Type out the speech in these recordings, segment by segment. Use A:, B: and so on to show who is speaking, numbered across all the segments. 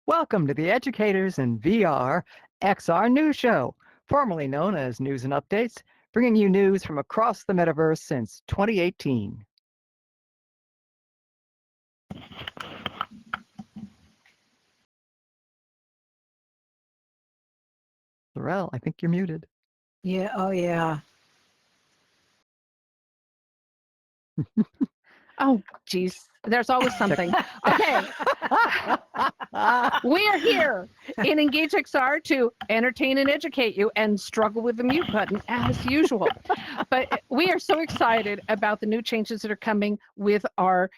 A: Welcome to the Educators in VR XR News Show, formerly known as News and Updates, bringing you news from across the metaverse since 2018. Laurel, I think you're muted.
B: Yeah, oh yeah.
C: Oh, geez. There's always something. Okay. We are here in Engage XR to entertain and educate you and struggle with the mute button as usual. But we are so excited about the new changes that are coming with our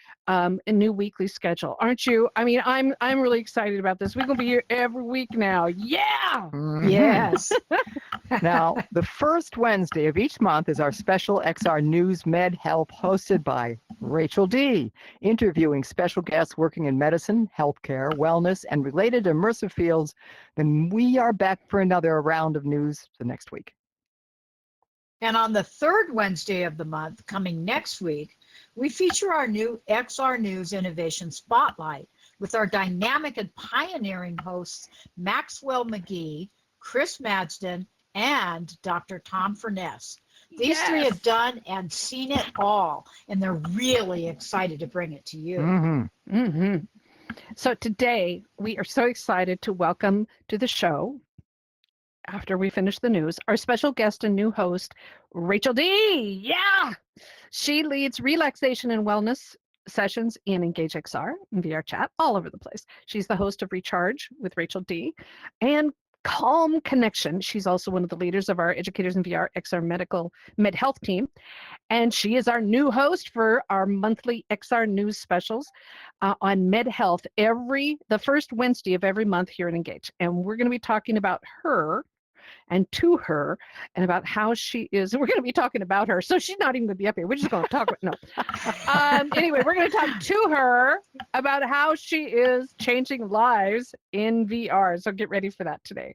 C: new weekly schedule, aren't you? I mean, I'm really excited about this. We're going to be here every week now. Yeah.
B: Yes.
A: Now, the first Wednesday of each month is our special XR News Med Help hosted by Rachel D., interviewing special guests working in medicine, healthcare, wellness, and related immersive fields. Then we are back for another round of news the next week.
B: And on the third Wednesday of the month, coming next week, we feature our new XR News Innovation Spotlight with our dynamic and pioneering hosts, Maxwell McGee, Chris Madsden, and Dr. Tom Furness. These three have done and seen it all, and they're really excited to bring it to you.
C: So today, we are so excited to welcome to the show, after we finish the news, our special guest and new host, Rachel D. Yeah! She leads relaxation and wellness sessions in Engage XR and VR chat all over the place. She's the host of Recharge with Rachel D. and Calm Connection. She's also one of the leaders of our Educators in VR XR Med Health team. And she is our new host for our monthly XR news specials on Med Health the first Wednesday of every month here at Engage. And we're going to be talking about her and to her and about how she is. We're going to be talking about her. So she's not even going to be up here. We're just going to talk. Anyway, we're going to talk to her about how she is changing lives in VR. So get ready for that today.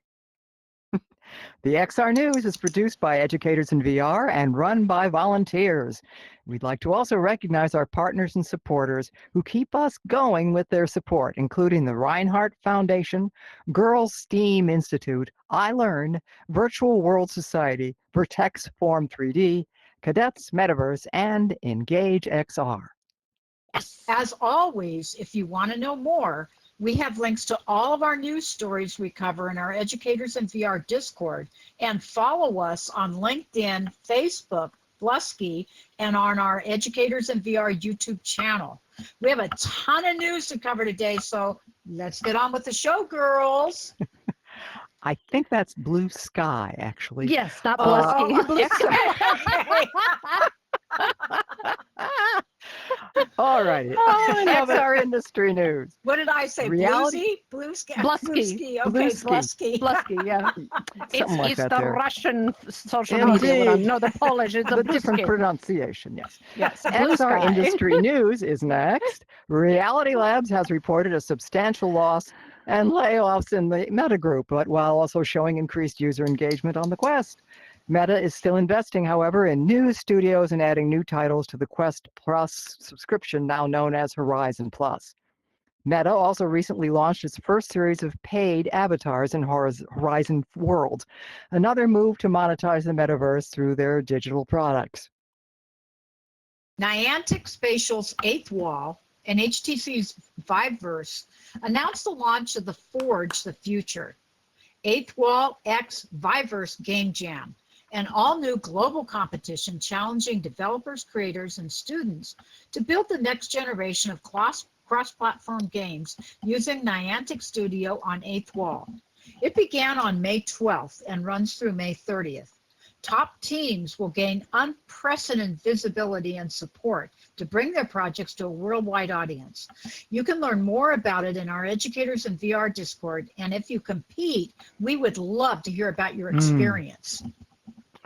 A: The XR News is produced by Educators in VR and run by volunteers. We'd like to also recognize our partners and supporters who keep us going with their support, including the Reinhardt Foundation, Girls STEAM Institute, iLearn, Virtual World Society, Vertex Form 3D, Cadets Metaverse, and Engage XR.
B: As always, if you want to know more, we have links to all of our news stories we cover in our Educators in VR Discord, and follow us on LinkedIn, Facebook, Blusky, and on our Educators in VR YouTube channel. We have a ton of news to cover today, so let's get on with the show, girls.
A: I think that's Blue Sky, actually.
C: Yes, not Blusky.
B: Blue Sky.
A: All righty. XR industry news.
B: What did I say?
A: Reality?
B: Blue Sky?
C: Blusky.
B: Okay, Blusky.
C: Blusky, yeah.
A: Like
C: it's
A: that
C: the
A: there.
C: Russian social media one. No, the Polish is
A: The
C: the
A: different
C: Blusky.
A: pronunciation, yes.
C: Yes, Blue
A: XR
C: Sky.
A: industry news is next. Reality Labs has reported a substantial loss and layoffs in the Meta group, but while also showing increased user engagement on the Quest. Meta is still investing, however, in new studios and adding new titles to the Quest Plus subscription, now known as Horizon Plus. Meta also recently launched its first series of paid avatars in Horizon Worlds, another move to monetize the metaverse through their digital products.
B: Niantic Spatial's Eighth Wall and HTC's Viveverse announced the launch of the Forge the Future, Eighth Wall X Viveverse Game Jam, an all-new global competition challenging developers, creators, and students to build the next generation of cross-platform games using Niantic Studio on Eighth Wall. It began on May 12th and runs through May 30th. Top teams will gain unprecedented visibility and support to bring their projects to a worldwide audience. You can learn more about it in our Educators in VR Discord, and if you compete, we would love to hear about your experience.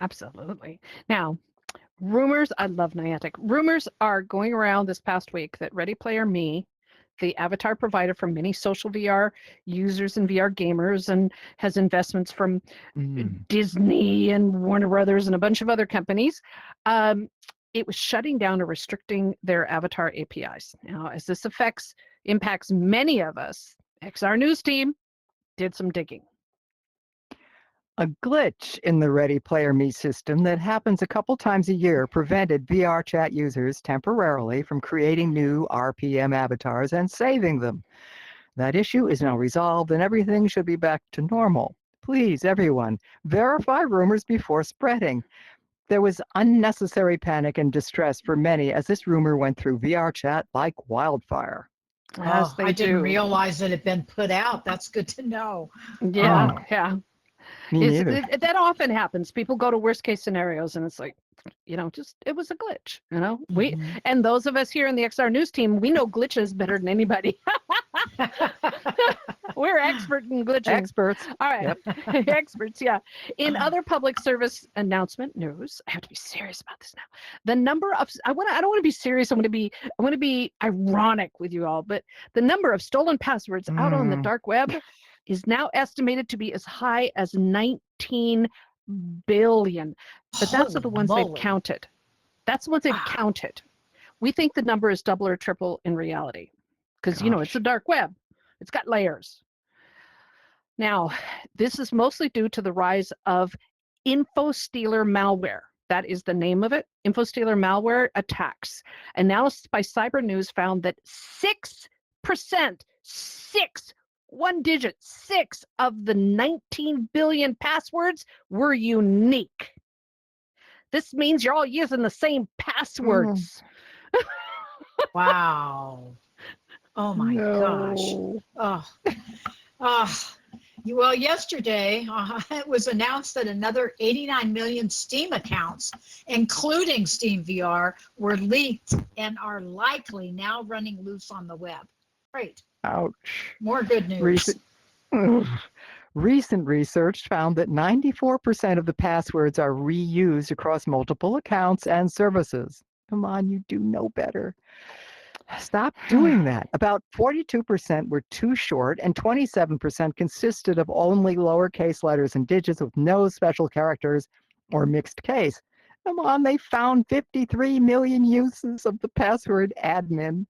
C: Absolutely. Now, rumors, I love Niantic. Rumors are going around this past week that Ready Player Me, the avatar provider for many social VR users and VR gamers, and has investments from Disney and Warner Brothers and a bunch of other companies, it was shutting down or restricting their avatar APIs. Now, as this impacts many of us XR News team did some digging.
A: A glitch in the Ready Player Me system that happens a couple times a year prevented VR chat users temporarily from creating new RPM avatars and saving them. That issue is now resolved and everything should be back to normal. Please, everyone, verify rumors before spreading. There was unnecessary panic and distress for many as this rumor went through VR chat like wildfire.
C: As they
B: I didn't
C: do.
B: realize it had been put out. That's good to know.
C: Yeah,
B: Oh.
C: yeah.
A: Me neither.
C: That often happens. People go to worst case scenarios and it's like, just it was a glitch,
B: Mhm.
C: And those of us here in the XR News team, we know glitches better than anybody. We're expert in glitching.
A: Experts.
C: All right.
A: Yep.
C: Experts, yeah. In other public service announcement news, I have to be serious about this now. The number of I don't want to be serious. I want to be ironic with you all, but the number of stolen passwords out on the dark web is now estimated to be as high as 19 billion. But that's the ones they've counted. That's the ones they've counted. We think the number is double or triple in reality because, it's the dark web. It's got layers. Now, this is mostly due to the rise of InfoStealer malware. That is the name of it. InfoStealer malware attacks. Analysis by Cyber News found that 6%, 6 of the 19 billion passwords were unique. This means you're all using the same passwords.
B: Wow. Oh my gosh. Well, yesterday it was announced that another 89 million Steam accounts, including Steam VR, were leaked and are likely now running loose on the web. Great.
A: Ouch.
B: More good news.
A: Recent research found that 94% of the passwords are reused across multiple accounts and services. Come on, you do know better. Stop doing that. About 42% were too short, and 27% consisted of only lowercase letters and digits with no special characters or mixed case. Come on, they found 53 million uses of the password admin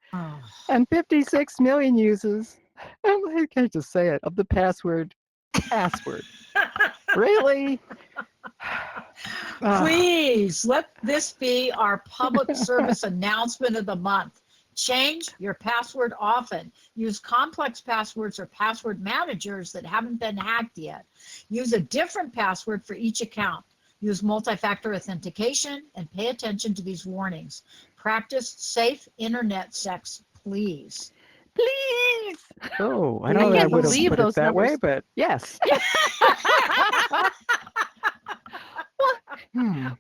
A: and 56 million uses, I can't just say it, of the password. Really?
B: Please let this be our public service announcement of the month. Change your password often. Use complex passwords or password managers that haven't been hacked yet. Use a different password for each account. Use multi-factor authentication and pay attention to these warnings. Practice safe internet sex, please.
C: Please.
A: Oh, I know I would have put it that way, but yes.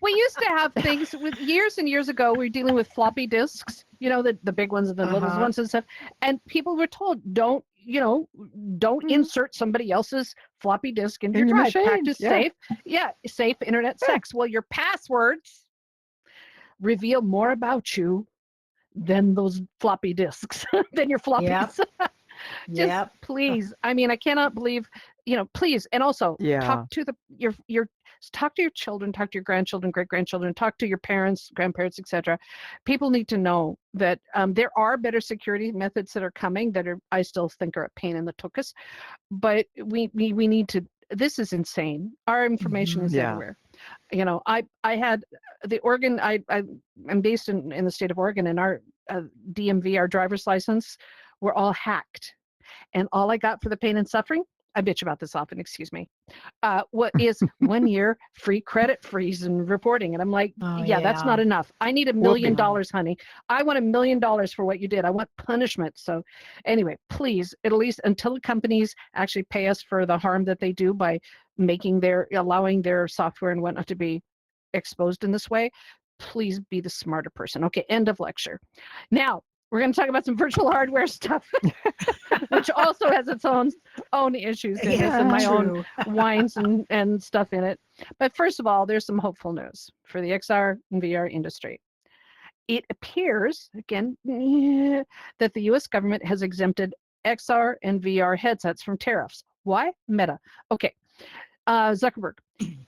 C: We used to have things with years and years ago. We were dealing with floppy disks, the big ones and the little ones and stuff. And people were told, don't insert somebody else's floppy disk in your drive. Practice safe internet sex. Well, your passwords reveal more about you than those floppy disks, than your floppies. Just please. I mean, I cannot believe, please. And also talk to talk to your children, talk to your grandchildren, great-grandchildren, talk to your parents, grandparents, etc. People need to know that there are better security methods that are coming that I still think are a pain in the tuchus, but we need to, this is insane. Our information is everywhere. I had the Oregon, I'm based in the state of Oregon, and our DMV, our driver's license, were all hacked. And all I got for the pain and suffering, I bitch about this often, excuse me, what is 1 year free credit freeze and reporting. And I'm like, that's not enough. I need $1 million, honey. I want $1 million for what you did. I want punishment. So anyway, please, at least until the companies actually pay us for the harm that they do by allowing their software and whatnot to be exposed in this way, please be the smarter person. Okay, end of lecture. Now, we're going to talk about some virtual hardware stuff, which also has its own issues in it and my own whines and stuff in it. But first of all, there's some hopeful news for the XR and VR industry. It appears, again, that the U.S. government has exempted XR and VR headsets from tariffs. Why? Meta. Okay. Zuckerberg,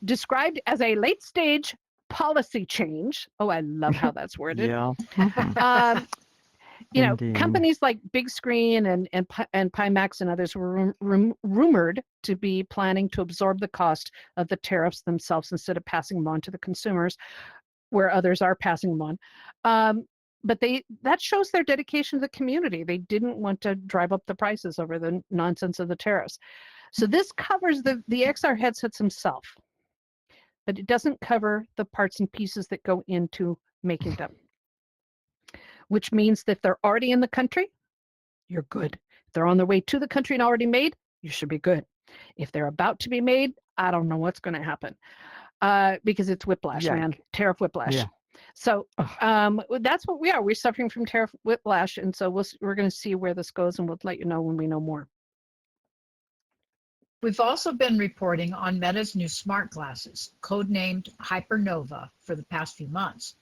C: described as a late-stage policy change. Oh, I love how that's worded.
A: Indeed.
C: companies like Big Screen and Pimax and others were rumored to be planning to absorb the cost of the tariffs themselves instead of passing them on to the consumers, where others are passing them on. But that shows their dedication to the community. They didn't want to drive up the prices over the nonsense of the tariffs. So this covers the XR headsets themselves, but it doesn't cover the parts and pieces that go into making them, which means that if they're already in the country, you're good. If they're on their way to the country and already made, you should be good. If they're about to be made, I don't know what's going to happen because it's whiplash, man, tariff whiplash.
A: Yeah.
C: So that's what we are. We're suffering from tariff whiplash, and so we're going to see where this goes, and we'll let you know when we know more.
B: We've also been reporting on Meta's new smart glasses, codenamed Hypernova, for the past few months.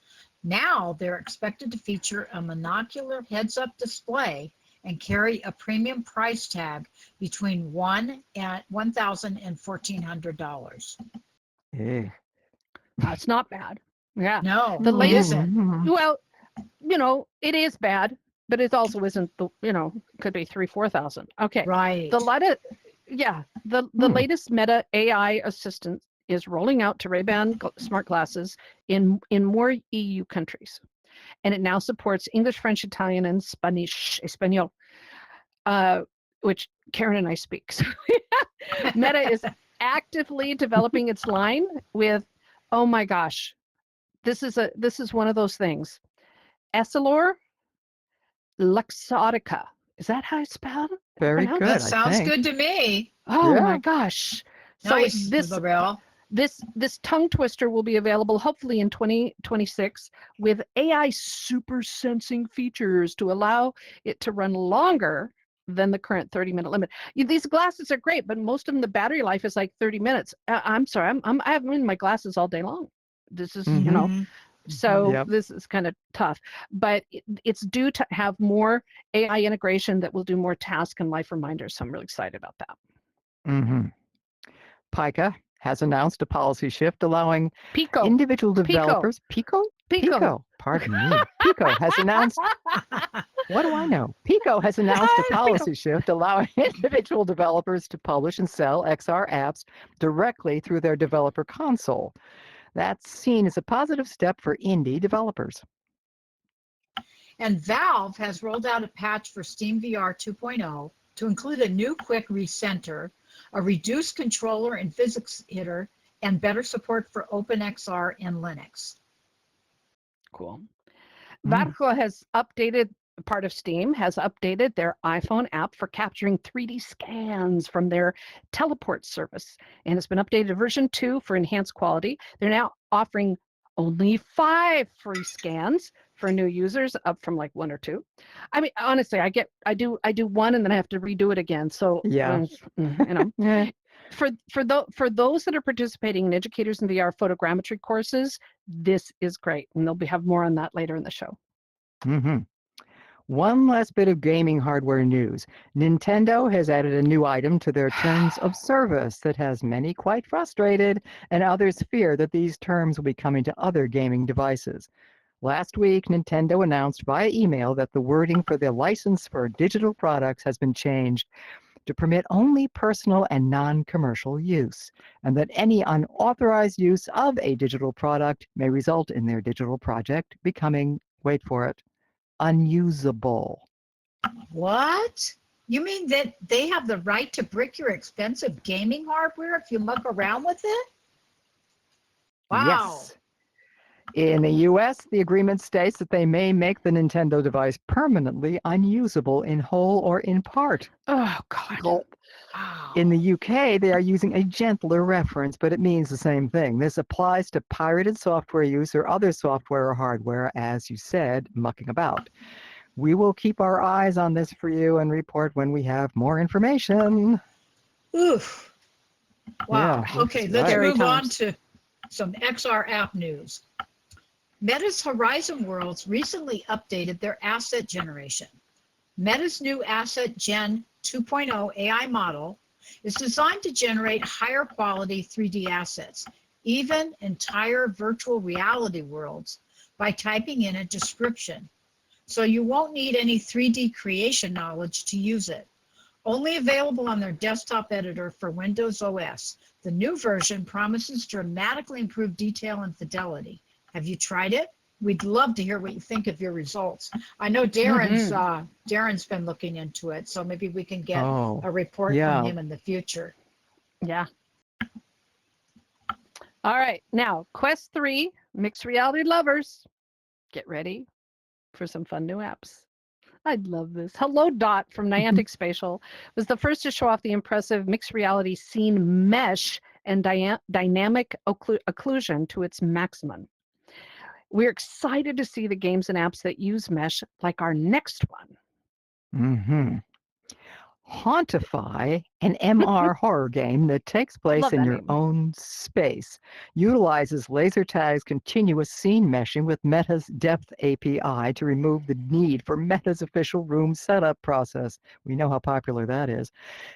B: Now they're expected to feature a monocular heads-up display and carry a premium price tag between $1,000 and $1,400.
A: Yeah.
C: That's not bad. Yeah.
B: No,
C: The latest.
B: isn't.
C: Well, it is bad, but it also isn't. Could be 3,000-4,000. Okay.
B: Right.
C: The latest Meta AI assistant is rolling out to Ray-Ban smart glasses in more EU countries, and it now supports English, French, Italian, and Espanol, which Karen and I speak. So Meta is actively developing its line with, oh my gosh, this is one of those things. Essilor Luxottica. Is that how it's spelled?
A: Very good.
B: That sounds good to me.
C: Oh my gosh. So
B: nice,
C: this tongue twister will be available hopefully in 2026 with AI super sensing features to allow it to run longer than the current 30-minute limit. These glasses are great, but most of them, the battery life is like 30 minutes. I'm sorry, I have them in my glasses all day long. This is, so this is kind of tough, but it's due to have more AI integration that will do more task and life reminders. So I'm really excited about that.
A: Pica has announced a policy shift allowing
C: Pico.
A: individual developers. Pico. Pardon me. Pico has announced. What do I know? Pico has announced a policy shift allowing individual developers to publish and sell XR apps directly through their developer console. That's seen as a positive step for indie developers.
B: And Valve has rolled out a patch for SteamVR 2.0 to include a new quick recenter, a reduced controller and physics hitter, and better support for OpenXR and Linux.
C: Cool. Varco has updated, part of Steam has updated their iPhone app for capturing 3D scans from their teleport service. And it's been updated to version 2 for enhanced quality. They're now offering only 5 free scans for new users, up from like 1 or 2. I mean, honestly, I do one and then I have to redo it again. So for those that are participating in Educators in VR photogrammetry courses, this is great, and they'll have more on that later in the show.
A: One last bit of gaming hardware news. Nintendo has added a new item to their terms of service that has many quite frustrated, and others fear that these terms will be coming to other gaming devices. Last week, Nintendo announced via email that the wording for the license for digital products has been changed to permit only personal and non-commercial use, and that any unauthorized use of a digital product may result in their digital project becoming, wait for it, unusable.
B: What? You mean that they have the right to brick your expensive gaming hardware if you muck around with it? Wow.
A: Yes. In the US, the agreement states that they may make the Nintendo device permanently unusable in whole or in part.
C: Oh, God.
B: Wow.
A: In the UK, they are using a gentler reference, but it means the same thing. This applies to pirated software use or other software or hardware, as you said, mucking about. We will keep our eyes on this for you and report when we have more information.
B: Oof. Wow.
A: Yeah,
B: okay, let's move on to some XR app news. Meta's Horizon Worlds recently updated their asset generation. Meta's new Asset Gen 2.0 AI model is designed to generate higher quality 3D assets, even entire virtual reality worlds, by typing in a description. so you won't need any 3D creation knowledge to use it. Only available on their desktop editor for Windows OS. The new version promises dramatically improved detail and fidelity. Have you tried it? We'd love to hear what you think of your results. I know Darren's been looking into it, so maybe we can get a report from him in the future.
C: Yeah. All right. Now, Quest 3, mixed reality lovers, get ready for some fun new apps. I love this. Hello Dot from Niantic Spatial was the first to show off the impressive mixed reality scene mesh and dynamic occlusion to its maximum. We're excited to see the games and apps that use mesh, like our next one.
A: Mm-hmm. Hauntify, an MR horror game that takes place in your own space, utilizes laser tag's continuous scene meshing with Meta's Depth API to remove the need for Meta's official room setup process. We know how popular that is.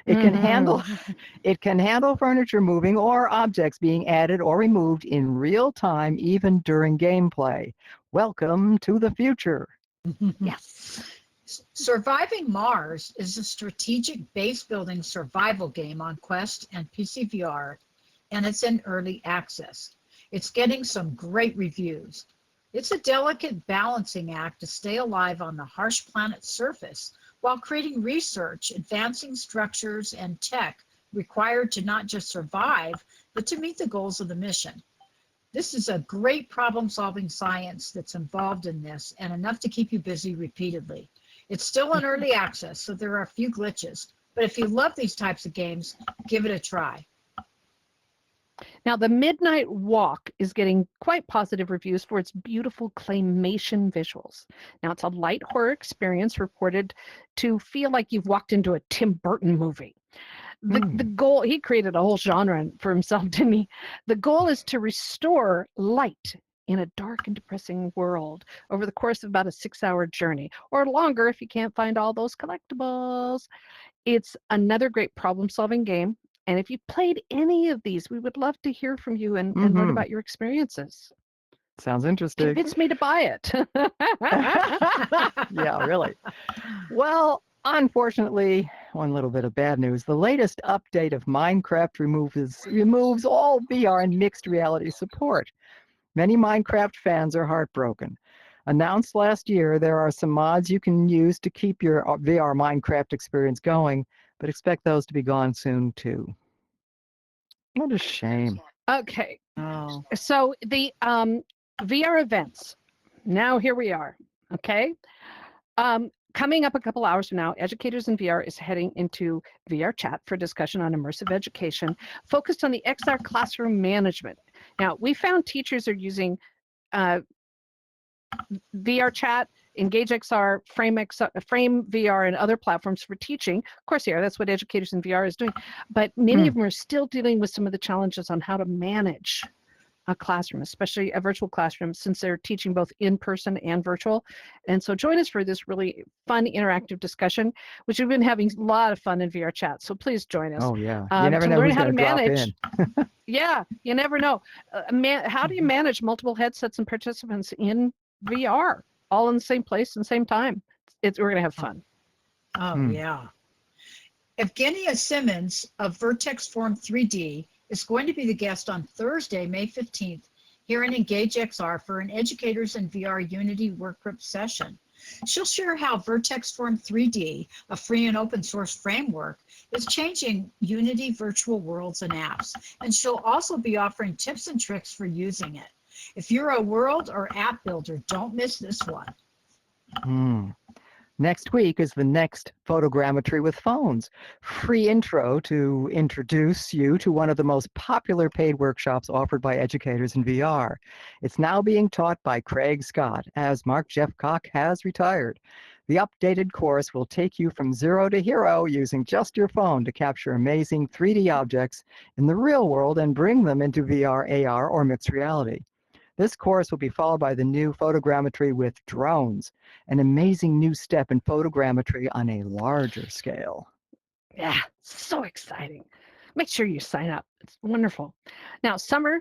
A: It can handle furniture moving or objects being added or removed in real time, even during gameplay. Welcome to the future.
C: Yes.
B: Surviving Mars is a strategic base-building survival game on Quest and PC VR, and it's in early access. It's getting some great reviews. It's a delicate balancing act to stay alive on the harsh planet's surface while creating research, advancing structures, and tech required to not just survive, but to meet the goals of the mission. This is a great problem-solving science that's involved in this, and enough to keep you busy repeatedly. It's still in early access, so there are a few glitches. But if you love these types of games, give it a try.
C: Now, The Midnight Walk is getting quite positive reviews for its beautiful claymation visuals. Now, it's a light horror experience reported to feel like you've walked into a Tim Burton movie. The goal, he created a whole genre for himself, didn't he? The goal is to restore light in a dark and depressing world over the course of about a 6-hour journey, or longer if you can't find all those collectibles. It's another great problem-solving game, and if you played any of these, we would love to hear from you and learn about your experiences.
A: Sounds interesting.
C: Convince me to buy it.
A: Yeah, really. Well, unfortunately, one little bit of bad news. The latest update of Minecraft removes all VR and mixed reality support. Many Minecraft fans are heartbroken. Announced last year, there are some mods you can use to keep your VR Minecraft experience going, but expect those to be gone soon too. What a shame.
C: Okay.
B: Oh.
C: So the VR events. Now here we are. Okay. Coming up a couple hours from now, Educators in VR is heading into VR chat for discussion on immersive education, focused on the XR classroom management. Now, we found teachers are using VR chat, Engage XR, Frame VR, and other platforms for teaching. Of course, yeah, that's what Educators in VR is doing. But many of them are still dealing with some of the challenges on how to manage a classroom, especially a virtual classroom, since they're teaching both in person and virtual. And so join us for this really fun interactive discussion, which we've been having a lot of fun in VR chat. So please join us.
A: Oh yeah, you never
C: to
A: know
C: learn
A: who's
C: how to
A: going to drop
C: manage.
A: in.
C: Yeah, you never know. How do you manage multiple headsets and participants in VR, all in the same place and same time? We're going to have fun.
B: Oh, yeah. Evgenia Simmons of Vertex Form 3D is going to be the guest on Thursday, May 15th, here in Engage XR for an Educators in VR Unity workgroup session. She'll share how Vertex Form 3D, a free and open source framework, is changing Unity virtual worlds and apps. And she'll also be offering tips and tricks for using it. If you're a world or app builder, don't miss this one.
A: Next week is the next Photogrammetry with Phones. Free intro to introduce you to one of the most popular paid workshops offered by Educators in VR. It's now being taught by Craig Scott, as Mark Jeffcock has retired. The updated course will take you from zero to hero using just your phone to capture amazing 3D objects in the real world and bring them into VR, AR, or mixed reality. This course will be followed by the new Photogrammetry with Drones, an amazing new step in photogrammetry on a larger scale.
C: Yeah, so exciting. Make sure you sign up. It's wonderful. Now, summer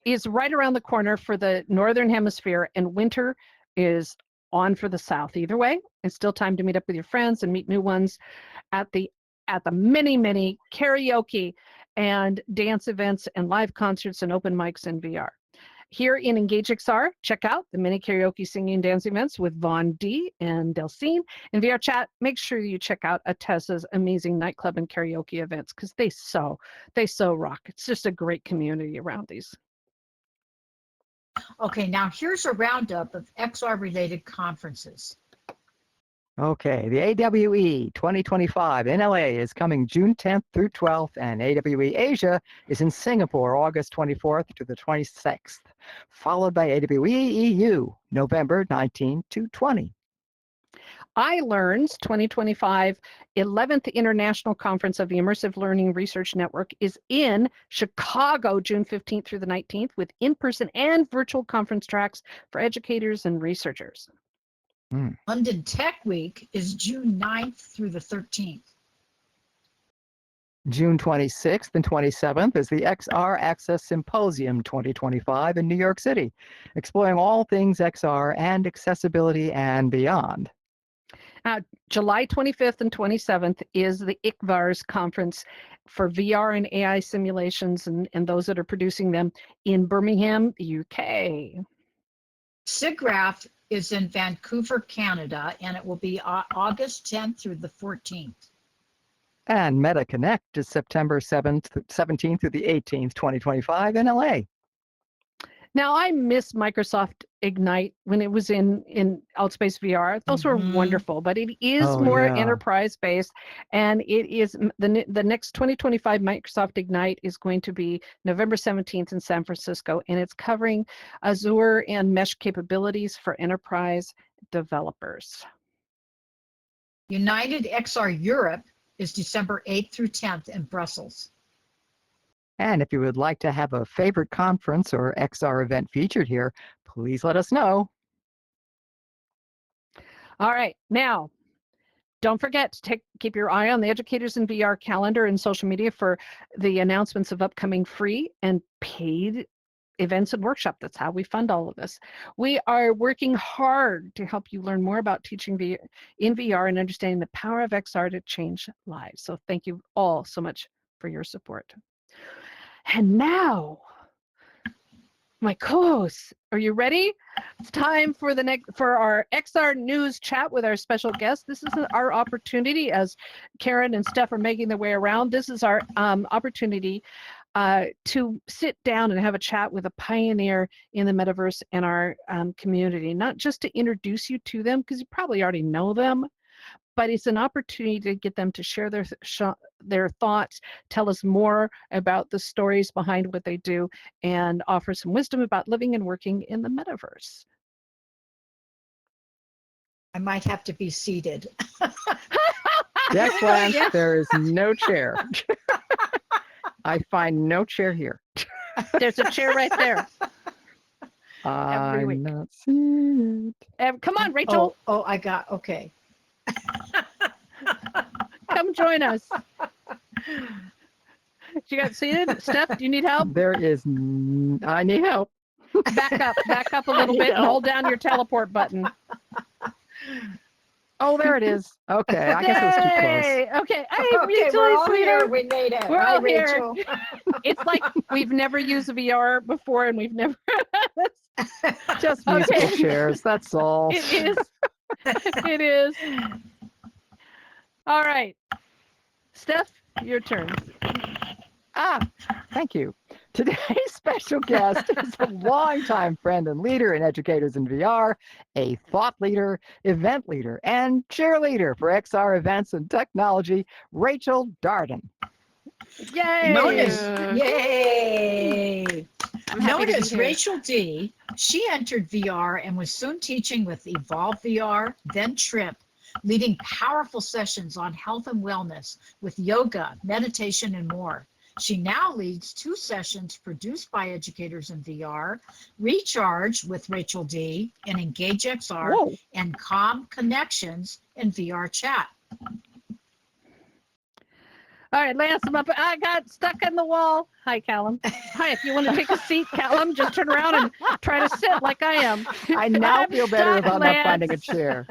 C: is right around the corner for the Northern Hemisphere, and winter is on for the South. Either way, it's still time to meet up with your friends and meet new ones at the many karaoke and dance events and live concerts and open mics in VR. Here in Engage XR, check out the mini karaoke singing and dance events with Vaughn D and Delcine. In VR chat, make sure you check out Atessa's amazing nightclub and karaoke events because they so rock. It's just a great community around these.
B: Okay, now here's a roundup of XR-related conferences.
A: Okay, the AWE 2025 in LA is coming June 10th through 12th, and AWE Asia is in Singapore August 24th to the 26th, followed by AWE EU November 19 to 20.
C: iLearn's 2025 11th International Conference of the Immersive Learning Research Network is in Chicago, June 15th through the 19th, with in-person and virtual conference tracks for educators and researchers.
B: London Tech Week is June 9th through the 13th.
A: June 26th and 27th is the XR Access Symposium 2025 in New York City, exploring all things XR and accessibility and beyond.
C: July 25th and 27th is the EDVR conference for VR and AI simulations and those that are producing them in Birmingham, UK.
B: SIGGRAPH is in Vancouver, Canada, and it will be August 10th through the 14th.
A: And Meta Connect is September 17th through the 18th, 2025 in LA.
C: Now, I miss Microsoft Ignite when it was in Outspace VR. Those were wonderful, but it is more enterprise-based, and it is the next 2025 Microsoft Ignite is going to be November 17th in San Francisco, and it's covering Azure and mesh capabilities for enterprise developers.
B: United XR Europe is December 8th through 10th in Brussels.
A: And if you would like to have a favorite conference or XR event featured here, please let us know.
C: All right, now, don't forget to keep your eye on the Educators in VR calendar and social media for the announcements of upcoming free and paid events and workshops. That's how we fund all of this. We are working hard to help you learn more about teaching in VR and understanding the power of XR to change lives. So thank you all so much for your support. And now, my co-hosts, are you ready? It's time for our XR news chat with our special guest. This is our opportunity, as Karen and Steph are making their way around. This is our opportunity to sit down and have a chat with a pioneer in the metaverse and our community, not just to introduce you to them, because you probably already know them, but it's an opportunity to get them to share their thoughts, tell us more about the stories behind what they do, and offer some wisdom about living and working in the metaverse.
B: I might have to be seated.
A: Yes, Lance, there is no chair. I find no chair here.
C: There's a chair right there.
A: I'm not seeing it.
C: Come on, Rachel.
B: Oh, okay.
C: Come join us. You got seated? Steph, do you need help?
A: I need help.
C: Back up a little bit and hold down your teleport button.
A: Oh, there it is. Okay, I guess it was too close.
C: Okay,
B: Rachel, we're all here. We made it.
C: We're all here.
B: Rachel.
C: It's like we've never used VR before, and we've never
A: just musical chairs. That's all.
C: It is. It is. All right, Steph, your turn.
A: Thank you. Today's special guest is a longtime friend and leader in Educators in VR, a thought leader, event leader, and cheerleader for XR events and technology, Rachel Darden.
C: Yay!
B: Known as Rachel D, she entered VR and was soon teaching with Evolve VR, then Trip, leading powerful sessions on health and wellness with yoga, meditation, and more. She now leads 2 sessions produced by Educators in VR, Recharge with Rachel D and Engage XR, and Calm Connections in VR chat.
C: All right, Lance, I'm up. I got stuck in the wall. Hi, Callum. Hi, if you want to take a seat, Callum, just turn around and try to sit like I am.
A: I now
C: I'm
A: feel better
C: stuck,
A: about not
C: Lance.
A: finding a chair.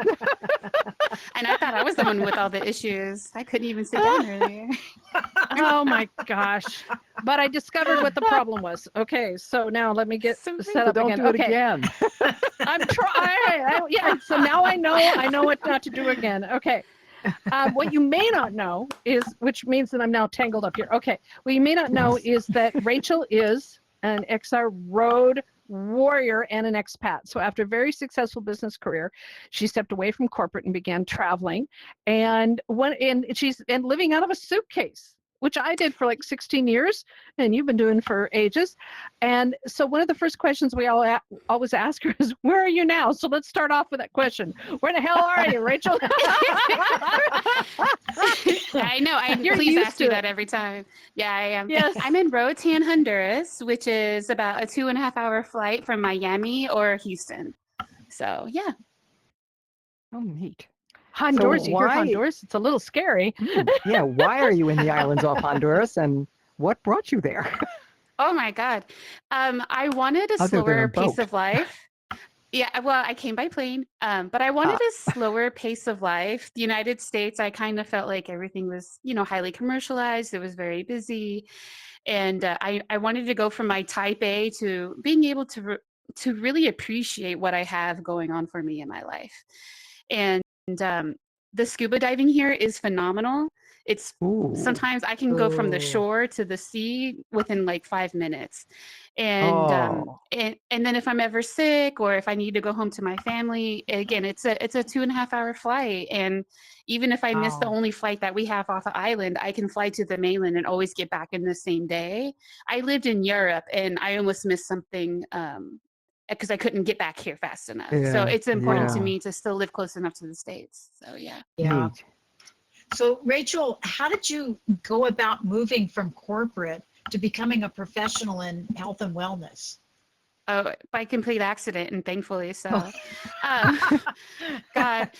D: And I thought I was the one with all the issues. I couldn't even sit down earlier.
C: Oh my gosh. But I discovered what the problem was. Okay, so now let me get
D: So
C: set
A: So
C: up
A: don't
C: again.
A: do it
C: Okay,
A: again.
C: I'm trying. Yeah, so now I know what not to do again. Okay. What you may not know is, which means that I'm now tangled up here. Okay, what you may not know is that Rachel is an XR road warrior and an expat. So after a very successful business career, she stepped away from corporate and began traveling, and she's living out of a suitcase, which I did for like 16 years, and you've been doing for ages. And so one of the first questions we always ask her is, "Where are you now?" So let's start off with that question. Where the hell are you, Rachel?
D: I know.
C: You're
D: Please
C: used
D: ask me
C: to
D: that every time. Yeah, I am.
C: Yes.
D: I'm in Roatan, Honduras, which is about a 2.5-hour flight from Miami or Houston. So yeah.
A: Oh, neat.
C: Honduras,
A: So
C: you hear
A: why-
C: Honduras? It's a little scary.
A: Yeah, why are you in the islands off Honduras, and what brought you there?
D: Oh my God. I wanted a
A: Other than a
D: slower pace
A: boat.
D: of life. Yeah, well, I came by plane, but I wanted a slower pace of life. The United States, I kind of felt like everything was, highly commercialized. It was very busy, and I wanted to go from my type A to being able to really appreciate what I have going on for me in my life. And the scuba diving here is phenomenal. It's
A: Ooh.
D: sometimes I can go from the
B: Ooh.
D: shore to the sea within like 5 minutes. And
A: Oh.
D: and then if I'm ever sick or if I need to go home to my family, again, it's a 2.5-hour flight. And even if I miss the
B: Wow.
D: only flight that we have off the island, I can fly to the mainland and always get back in the same day. I lived in Europe and I almost missed something because I couldn't get back here fast enough. So
A: Yeah,
D: it's important to
A: yeah.
D: me to still live close enough to the States. So yeah.
B: Yeah.
A: Neat.
B: So, Rachel, how did you go about moving from corporate to becoming a professional in health and wellness?
D: Oh, by complete accident, and thankfully so. Um, God,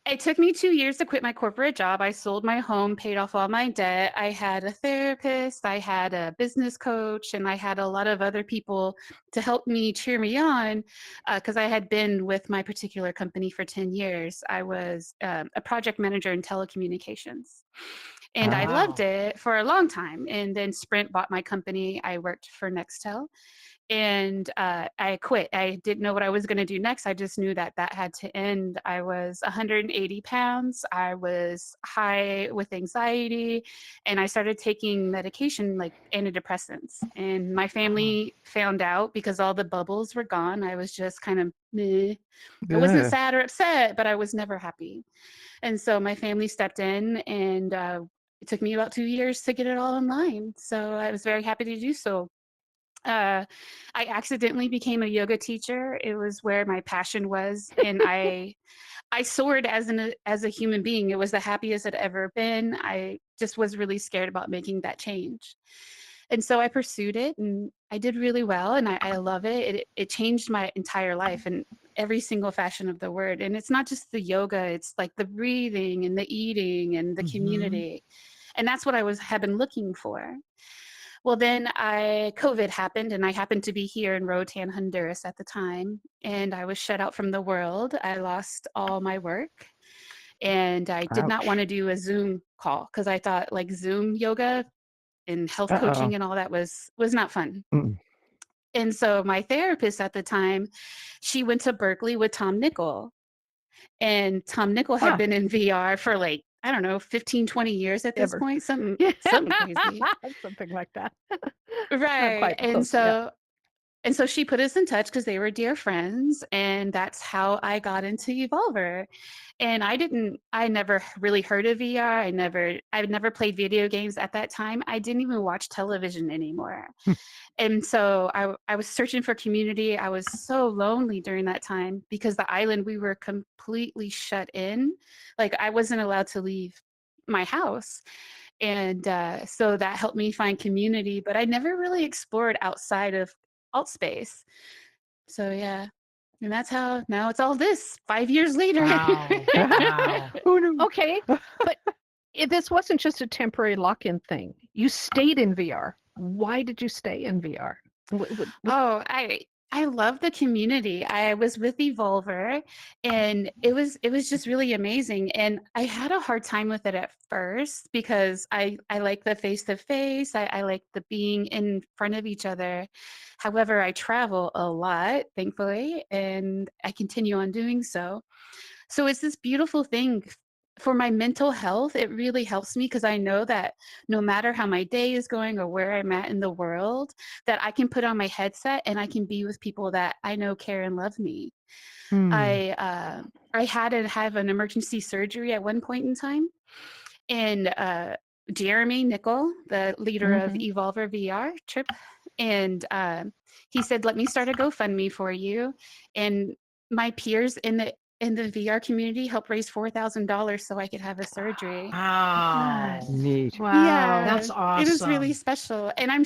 D: it took me 2 years to quit my corporate job. I sold my home, paid off all my debt. I had a therapist, I had a business coach, and I had a lot of other people to help me cheer me on because I had been with my particular company for 10 years. I was a project manager in telecommunications. And I loved
B: Wow.
D: it for a long time. And then Sprint bought my company. I worked for Nextel and I quit. I didn't know what I was going to do next. I just knew that that had to end. I was 180 pounds. I was high with anxiety, and I started taking medication like antidepressants. And my family found out because all the bubbles were gone. I was just kind of meh. I wasn't
A: Yeah.
D: sad or upset, but I was never happy. And so my family stepped in, and it took me about 2 years to get it all in line. So I was very happy to do so. I accidentally became a yoga teacher. It was where my passion was, and I soared as a human being. It was the happiest I'd ever been. I just was really scared about making that change. And so I pursued it and I did really well, and I love it. It changed my entire life in every single fashion of the word. And it's not just the yoga, it's like the breathing and the eating and the community. And that's what had been looking for. Well, then COVID happened, and I happened to be here in Roatan, Honduras at the time, and I was shut out from the world. I lost all my work, and I did not want to
A: Ouch.
D: do a Zoom call because I thought like Zoom yoga and health
A: Uh-oh.
D: coaching and all that was not fun.
A: Mm.
D: And so my therapist at the time, she went to Berkeley with Tom Nickel, and Tom Nickel had been in VR for like, I don't know, 15, 20 years at this
C: Ever.
D: point, something
C: Yeah.
D: crazy.
C: Something like that. Not
D: Right.
C: quite close. Yeah.
D: And so she put us in touch because they were dear friends, and that's how I got into Evolver. And I never really heard of VR. I never played video games at that time. I didn't even watch television anymore. And so I was searching for community. I was so lonely during that time because the island, we were completely shut in. Like I wasn't allowed to leave my house. And so that helped me find community, but I never really explored outside of alt space. So yeah, and that's how now it's all this 5 years later.
B: Wow. Wow.
A: Who knew?
C: Okay, but this wasn't just a temporary lock-in thing. You stayed in VR. Why did you stay in VR?
D: Oh, I love the community. I was with Evolver, and it was just really amazing. And I had a hard time with it at first because I like the face to face. I like the being in front of each other. However, I travel a lot, thankfully, and I continue on doing so. So it's this beautiful thing for my mental health. It really helps me because I know that no matter how my day is going or where I'm at in the world, that I can put on my headset and I can be with people that I know care and love me. I had to have an emergency surgery at one point in time, and Jeremy Nickel, the leader of Evolver VR Trip, and he said, "Let me start a GoFundMe for you," and my peers in the VR community helped raise $4,000 so I could have a surgery.
B: Wow.
A: Neat.
C: Wow.
D: Yeah,
B: That's
D: it was really
B: awesome.
D: special, and I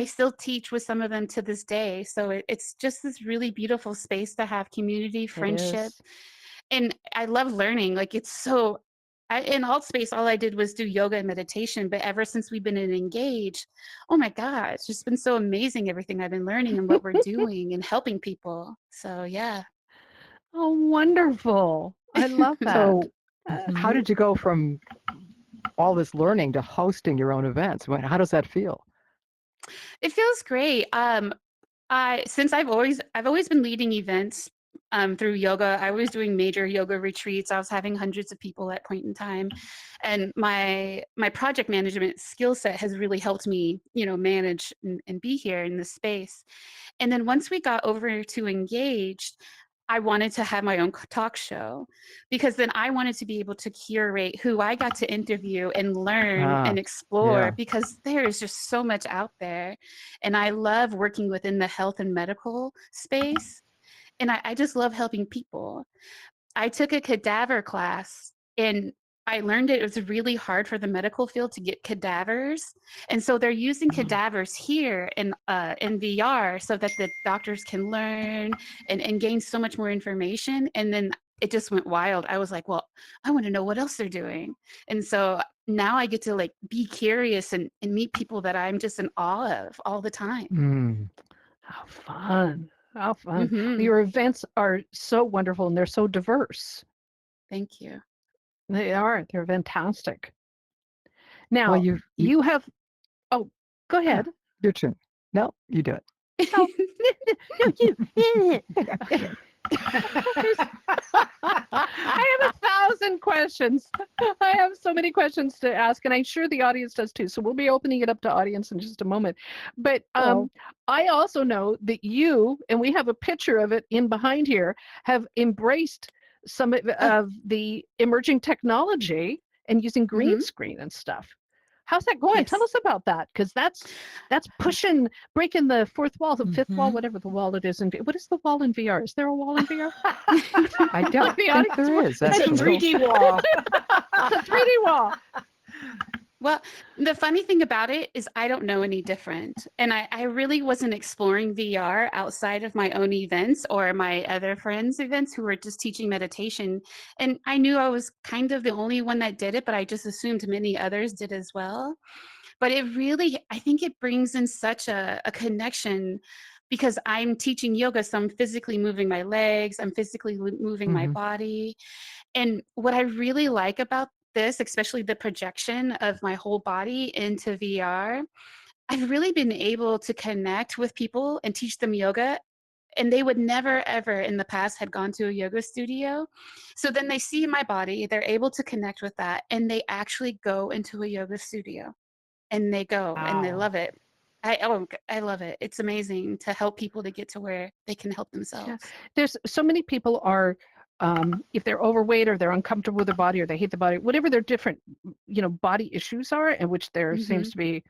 D: still teach with some of them to this day. So it's just this really beautiful space to have community,
C: It
D: friendship,
C: is.
D: and I love learning. Like it's so. In Alt Space, all I did was do yoga and meditation. But ever since we've been in Engage, oh my God, it's just been so amazing everything I've been learning and what we're doing and helping people. So yeah.
C: Oh, wonderful. I love that.
A: So, how did you go from all this learning to hosting your own events? How does that feel?
D: It feels great. Since I've always been leading events through yoga. I was doing major yoga retreats. I was having hundreds of people at point in time, and my project management skill set has really helped me, manage and be here in this space. And then once we got over to Engaged, I wanted to have my own talk show because then I wanted to be able to curate who I got to interview and learn and explore
A: yeah.
D: because there is just so much out there. And I love working within the health and medical space. And I just love helping people. I took a cadaver class and I learned it was really hard for the medical field to get cadavers. And so they're using cadavers here in VR so that the doctors can learn and gain so much more information. And then it just went wild. I was like, well, I want to know what else they're doing. And so now I get to like be curious and meet people that I'm just in awe of all the time.
C: How fun. How fun.
D: Mm-hmm.
C: Your events are so wonderful and they're so diverse.
D: Thank you.
C: They are. They're fantastic. Now,
A: Well,
C: you have, oh, go ahead.
A: your turn. No, you do it.
C: No, you. Okay. I have 1,000 questions. I have so many questions to ask, and I'm sure the audience does too. So we'll be opening it up to audience in just a moment. But I also know that you, and we have a picture of it in behind here, have embraced some of the emerging technology and using green screen and stuff. How's that going?
D: Yes.
C: Tell us about that, because that's breaking the fourth wall, the fifth wall, whatever the wall it is. What is the wall in VR? Is there a wall in VR?
A: I don't think there is.
B: It's a
A: Actually.
B: 3D wall.
C: It's a 3D wall.
D: Well, the funny thing about it is I don't know any different. And I really wasn't exploring VR outside of my own events or my other friends' events who were just teaching meditation. And I knew I was kind of the only one that did it, but I just assumed many others did as well. But it really, I think it brings in such a connection because I'm teaching yoga, so I'm physically moving my legs, I'm physically moving my body. And what I really like about this, especially the projection of my whole body into VR, I've really been able to connect with people and teach them yoga. And they would never, ever in the past had gone to a yoga studio. So then they see my body, they're able to connect with that, and they actually go into a yoga studio and they go and they love it. I love it. It's amazing to help people to get to where they can help themselves.
C: Yeah. There's so many people are, if they're overweight or they're uncomfortable with their body or they hate the body, whatever their different, body issues are, in which there seems to be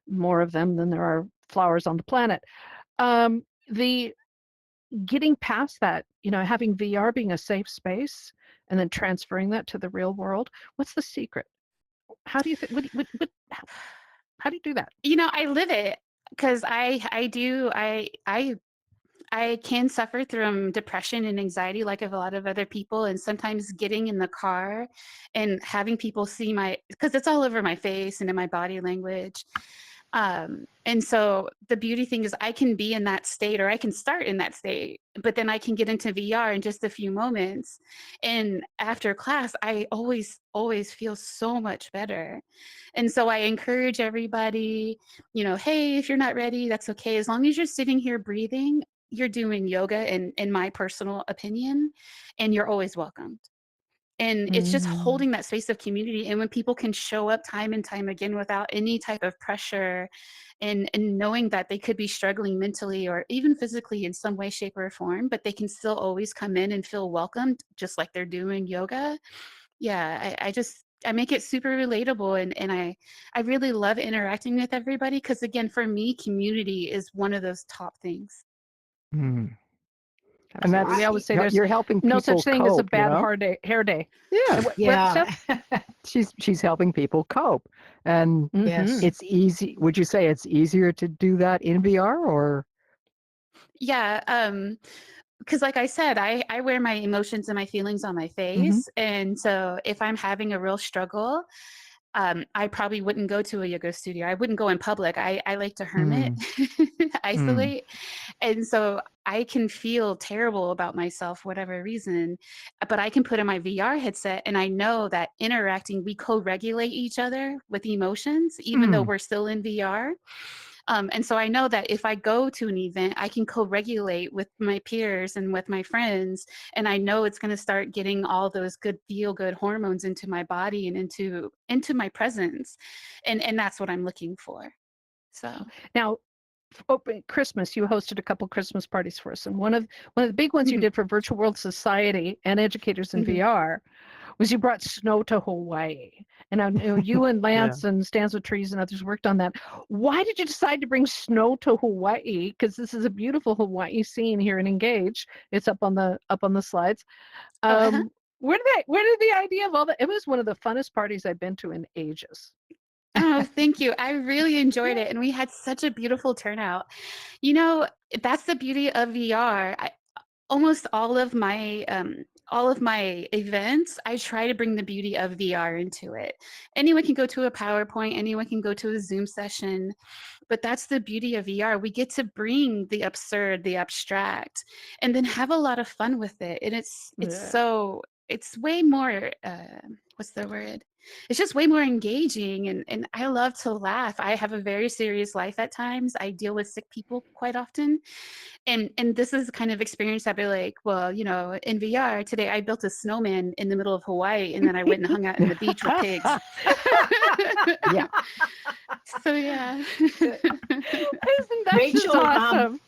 C: more of them than there are flowers on the planet. The getting past that, having VR being a safe space and then transferring that to the real world, what's the secret? How do you think? How do you do that?
D: I live it because I I can suffer from depression and anxiety like a lot of other people, and sometimes getting in the car and having people see because it's all over my face and in my body language. And so the beauty thing is I can be in that state, or I can start in that state, but then I can get into VR in just a few moments. And after class, I always feel so much better. And so I encourage everybody, hey, if you're not ready, that's okay. As long as you're sitting here breathing, you're doing yoga, in my personal opinion, and you're always welcomed. And it's just
A: Mm.
D: holding that space of community. And when people can show up time and time again without any type of pressure, and knowing that they could be struggling mentally or even physically in some way, shape, or form, but they can still always come in and feel welcomed, just like they're doing yoga. Yeah, I make it super relatable, and I really love interacting with everybody, because again, for me, community is one of those top things.
A: Mm. And
C: Absolutely.
A: that's
C: We always say there's
A: you're helping
C: no
A: people
C: such thing as a
A: cope, you
C: bad
A: know?
C: hair day.
A: Yeah,
C: What,
B: Yeah.
C: Steph?
A: she's helping people cope, and
B: Yes.
C: Mm-hmm.
A: it's easy. Would you say it's easier to do that in VR, or?
D: Yeah, because like I said, I wear my emotions and my feelings on my
A: Mhm.
D: face. And so if I'm having a real struggle, I probably wouldn't go to a yoga studio. I wouldn't go in public. I like to hermit,
A: Mm. Mm.
D: isolate. And so I can feel terrible about myself, whatever reason, but I can put in my VR headset, and I know that interacting, we co-regulate each other with emotions, even though
A: Mm.
D: we're still in VR. And so I know that if I go to an event, I can co-regulate with my peers and with my friends, and I know it's going to start getting all those good feel-good hormones into my body and into my presence, and that's what I'm looking for. So
C: Now, Christmas, you hosted a couple Christmas parties for us, and one of the big ones you
D: Mhm,
C: did for Virtual World Society and educators in
D: mhm.
C: VR was you brought snow to Hawaii. And I know you and
A: Yeah.
C: Lance and Stands with Trees and others worked on that. Why did you decide to bring snow to Hawaii? Because this is a beautiful Hawaii scene here in Engage. It's up on the slides.
D: Oh, uh-huh.
C: Where did the idea of all that? It was one of the funnest parties I've been to in ages.
D: Oh, thank you. I really enjoyed it, and we had such a beautiful turnout. You know, that's the beauty of VR. Almost all of my events, I try to bring the beauty of VR into it. Anyone can go to a PowerPoint, anyone can go to a Zoom session, but that's the beauty of VR. We get to bring the absurd, the abstract, and then have a lot of fun with it. And
C: Yeah.
D: it's way more what's the word? It's just way more engaging, and I love to laugh. I have a very serious life at times. I deal with sick people quite often. And this is the kind of experience I'd be like, well, in VR today, I built a snowman in the middle of Hawaii, and then I went and hung out in the beach with pigs.
A: Yeah.
D: So yeah.
C: That's just
B: Rachel,
C: awesome.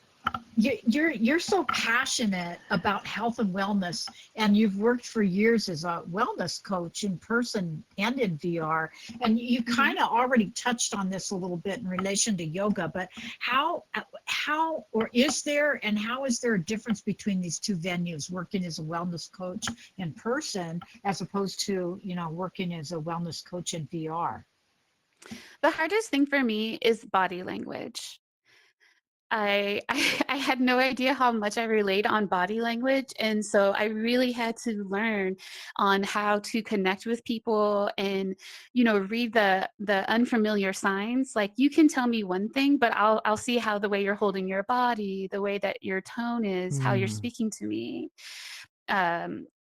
B: you're so passionate about health and wellness, and you've worked for years as a wellness coach in person and in VR. And you kind of already touched on this a little bit in relation to yoga, but how or is there and how is there a difference between these two venues, working as a wellness coach in person as opposed to working as a wellness coach in VR?
D: The hardest thing for me is body language. I had no idea how much I relate on body language, and so I really had to learn on how to connect with people, and read the unfamiliar signs. Like, you can tell me one thing, but I'll see how the way you're holding your body, the way that your tone is, how you're
A: Mm.
D: speaking to me,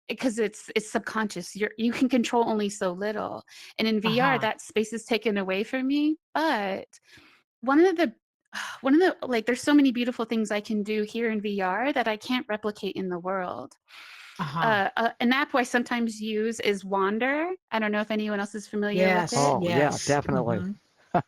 D: because it's subconscious. You can control only so little, and in VR
B: Uh-huh.
D: that space is taken away from me. But one of the like, there's so many beautiful things I can do here in VR that I can't replicate in the world.
B: Uh-huh.
D: An app I sometimes use is Wander. I don't know if anyone else is familiar with
B: Yes,
D: it.
A: Oh, yeah,
B: yes.
A: definitely.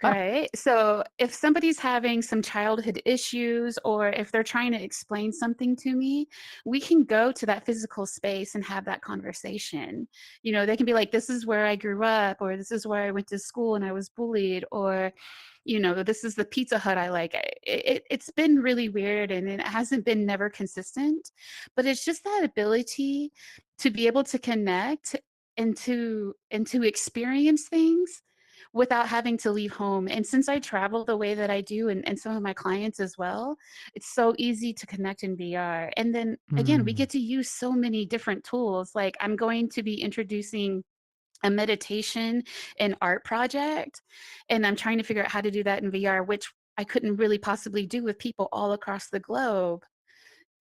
D: Right. So if somebody's having some childhood issues, or if they're trying to explain something to me, we can go to that physical space and have that conversation. They can be like, this is where I grew up, or this is where I went to school and I was bullied, or, this is the Pizza Hut I like. It's been really weird, and it hasn't been never consistent, but it's just that ability to be able to connect and to experience things without having to leave home. And since I travel the way that I do, and some of my clients as well, it's so easy to connect in VR. And then again, we get to use so many different tools. Like I'm going to be introducing a meditation and art project, and I'm trying to figure out how to do that in VR, which I couldn't really possibly do with people all across the globe,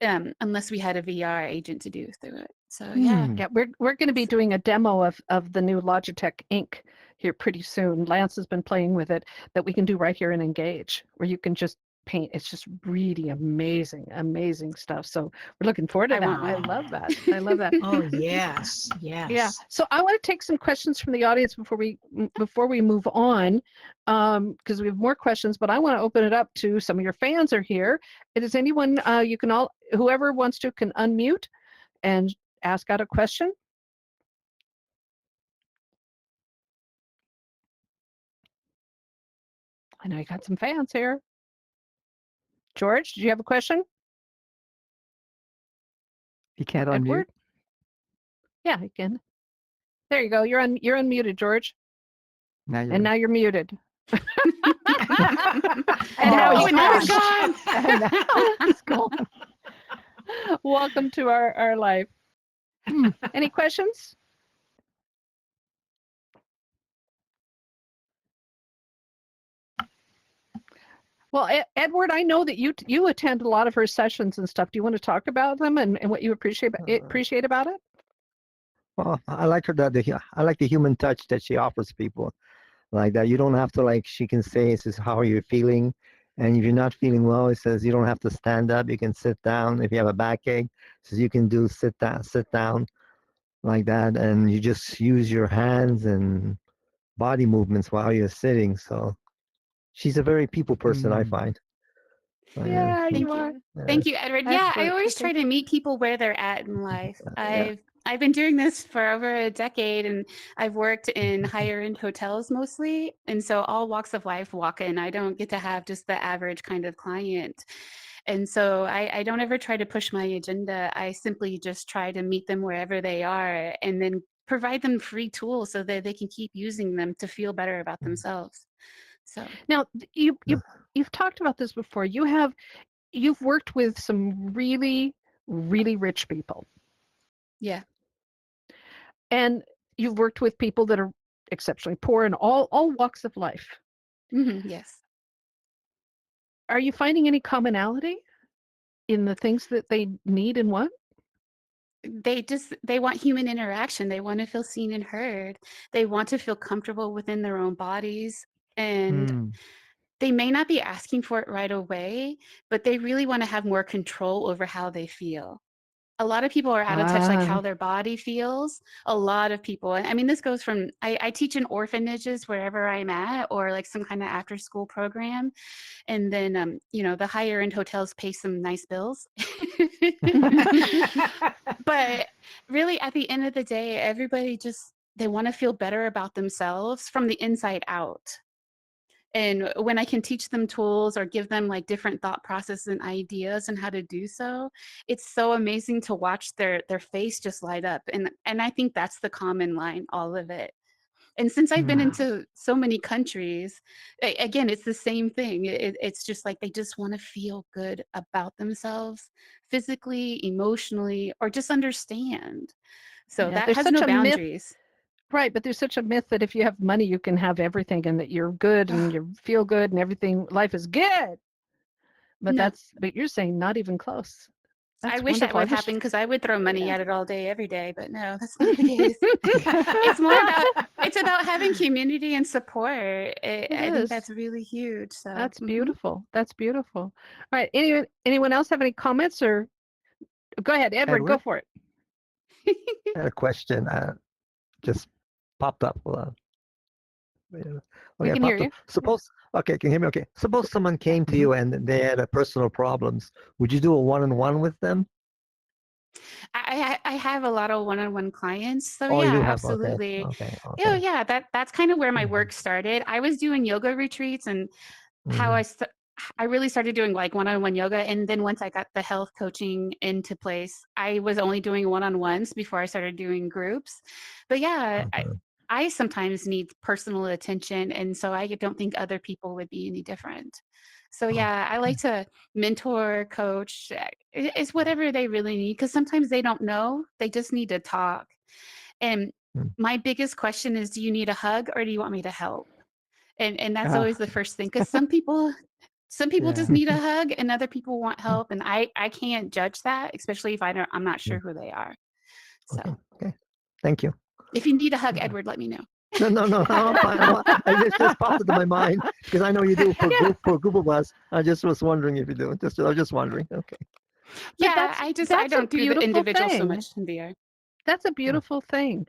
D: unless we had a VR agent to do through it. So yeah.
C: Yeah, we're going to be doing a demo of the new Logitech Ink here pretty soon. Lance has been playing with it, that we can do right here in Engage, where you can just paint. It's just really amazing stuff. So we're looking forward to
D: I
C: that.
D: want
C: I
D: one.
C: love that. I love that.
B: Oh, yes. Yes.
C: Yeah. So I want to take some questions from the audience before we move on, because we have more questions. But I want to open it up to some of your fans are here. Is anyone? You can all, whoever wants to, can unmute and ask out a question. I know you got some fans here. George, do you have a question?
A: You can't
C: Edward?
A: unmute.
C: Yeah, you can. There you go. You're unmuted, George.
A: Now you're.
C: And now you're muted.
B: And
C: now
B: oh,
C: he's
B: now
C: gone.
B: it's gone.
A: And now it's gone.
C: Welcome to our live. Any questions? Well, Edward, I know that you attend a lot of her sessions and stuff. Do you want to talk about them and what you appreciate about it?
A: Well, I like I like the human touch that she offers people. Like that, you don't have to, like, she can say, "This is how you're feeling," and if you're not feeling well, it says you don't have to stand up. You can sit down. If you have a backache, it says you can do sit down, like that, and you just use your hands and body movements while you're sitting. So she's a very people person, I find.
C: Yeah,
D: Thank
C: you are.
D: you. Thank you, Edward.
C: That's
D: Yeah, I
C: great.
D: always try to meet people where they're at in life.
A: Yeah.
D: I've been doing this for over a decade, and I've worked in higher end hotels mostly. And so all walks of life walk in. I don't get to have just the average kind of client. And so I don't ever try to push my agenda. I simply just try to meet them wherever they are and then provide them free tools so that they can keep using them to feel better about themselves. So
C: Now, you've talked about this before. You've worked with some really, really rich people.
D: yeah.
C: And you've worked with people that are exceptionally poor in all walks of life.
D: Yes.
C: Are you finding any commonality in the things that they need and want?
D: They want human interaction. They want to feel seen and heard. They want to feel comfortable within their own bodies. And they may not be asking for it right away, but they really want to have more control over how they feel. A lot of people are out of touch, like how their body feels. A lot of people, and I mean, this goes from, I teach in orphanages wherever I'm at, or like some kind of after school program. And then, the higher end hotels pay some nice bills. But really, at the end of the day, everybody they want to feel better about themselves from the inside out. And when I can teach them tools or give them like different thought processes and ideas and how to do so, it's so amazing to watch their face just light up. And I think that's the common line, all of it. And since I've been into so many countries, again, it's the same thing. It's just like they just want to feel good about themselves, physically, emotionally, or just understand. So
C: Yeah,
D: that has no boundaries.
C: Right, but there's such a myth that if you have money, you can have everything, and that you're good and you feel good and everything, life is good. But
D: No.
C: but you're saying not even close. That's
D: I wish that
C: wonderful.
D: would happen because I would throw money at it all day, every day. But no, that's not the case. It's about having community and support. I think that's really huge. So
C: that's beautiful. That's beautiful. All right. Anyone else have any comments, or go ahead, Edward. Go for it.
A: I had a question. Just popped up.
C: We can hear you.
A: Okay, can you hear me? Okay. Suppose someone came to you and they had personal problems. Would you do a one-on-one with them?
D: I have a lot of one-on-one clients. So
A: Oh,
D: yeah,
A: you have?
D: absolutely.
A: Okay.
D: Oh yeah, that's kind of where my work started. I was doing yoga retreats, and how I really started doing like one-on-one yoga. And then once I got the health coaching into place, I was only doing one-on-ones before I started doing groups. But yeah, I sometimes need personal attention, and so I don't think other people would be any different. So yeah, I like to mentor, coach. It's whatever they really need, because sometimes they don't know. They just need to talk. And my biggest question is, do you need a hug or do you want me to help? And that's always the first thing, because some people just need a hug and other people want help, and I can't judge that, especially if I'm not sure who they are. So
A: Okay. Thank you.
D: if you need a hug, Edward, let me know.
A: No, I'm fine. It just popped into my mind because I know you do for group of us. I just was wondering if you do. I was just wondering. Okay.
D: Yeah, I don't do the individual so much in VR.
C: That's a beautiful thing,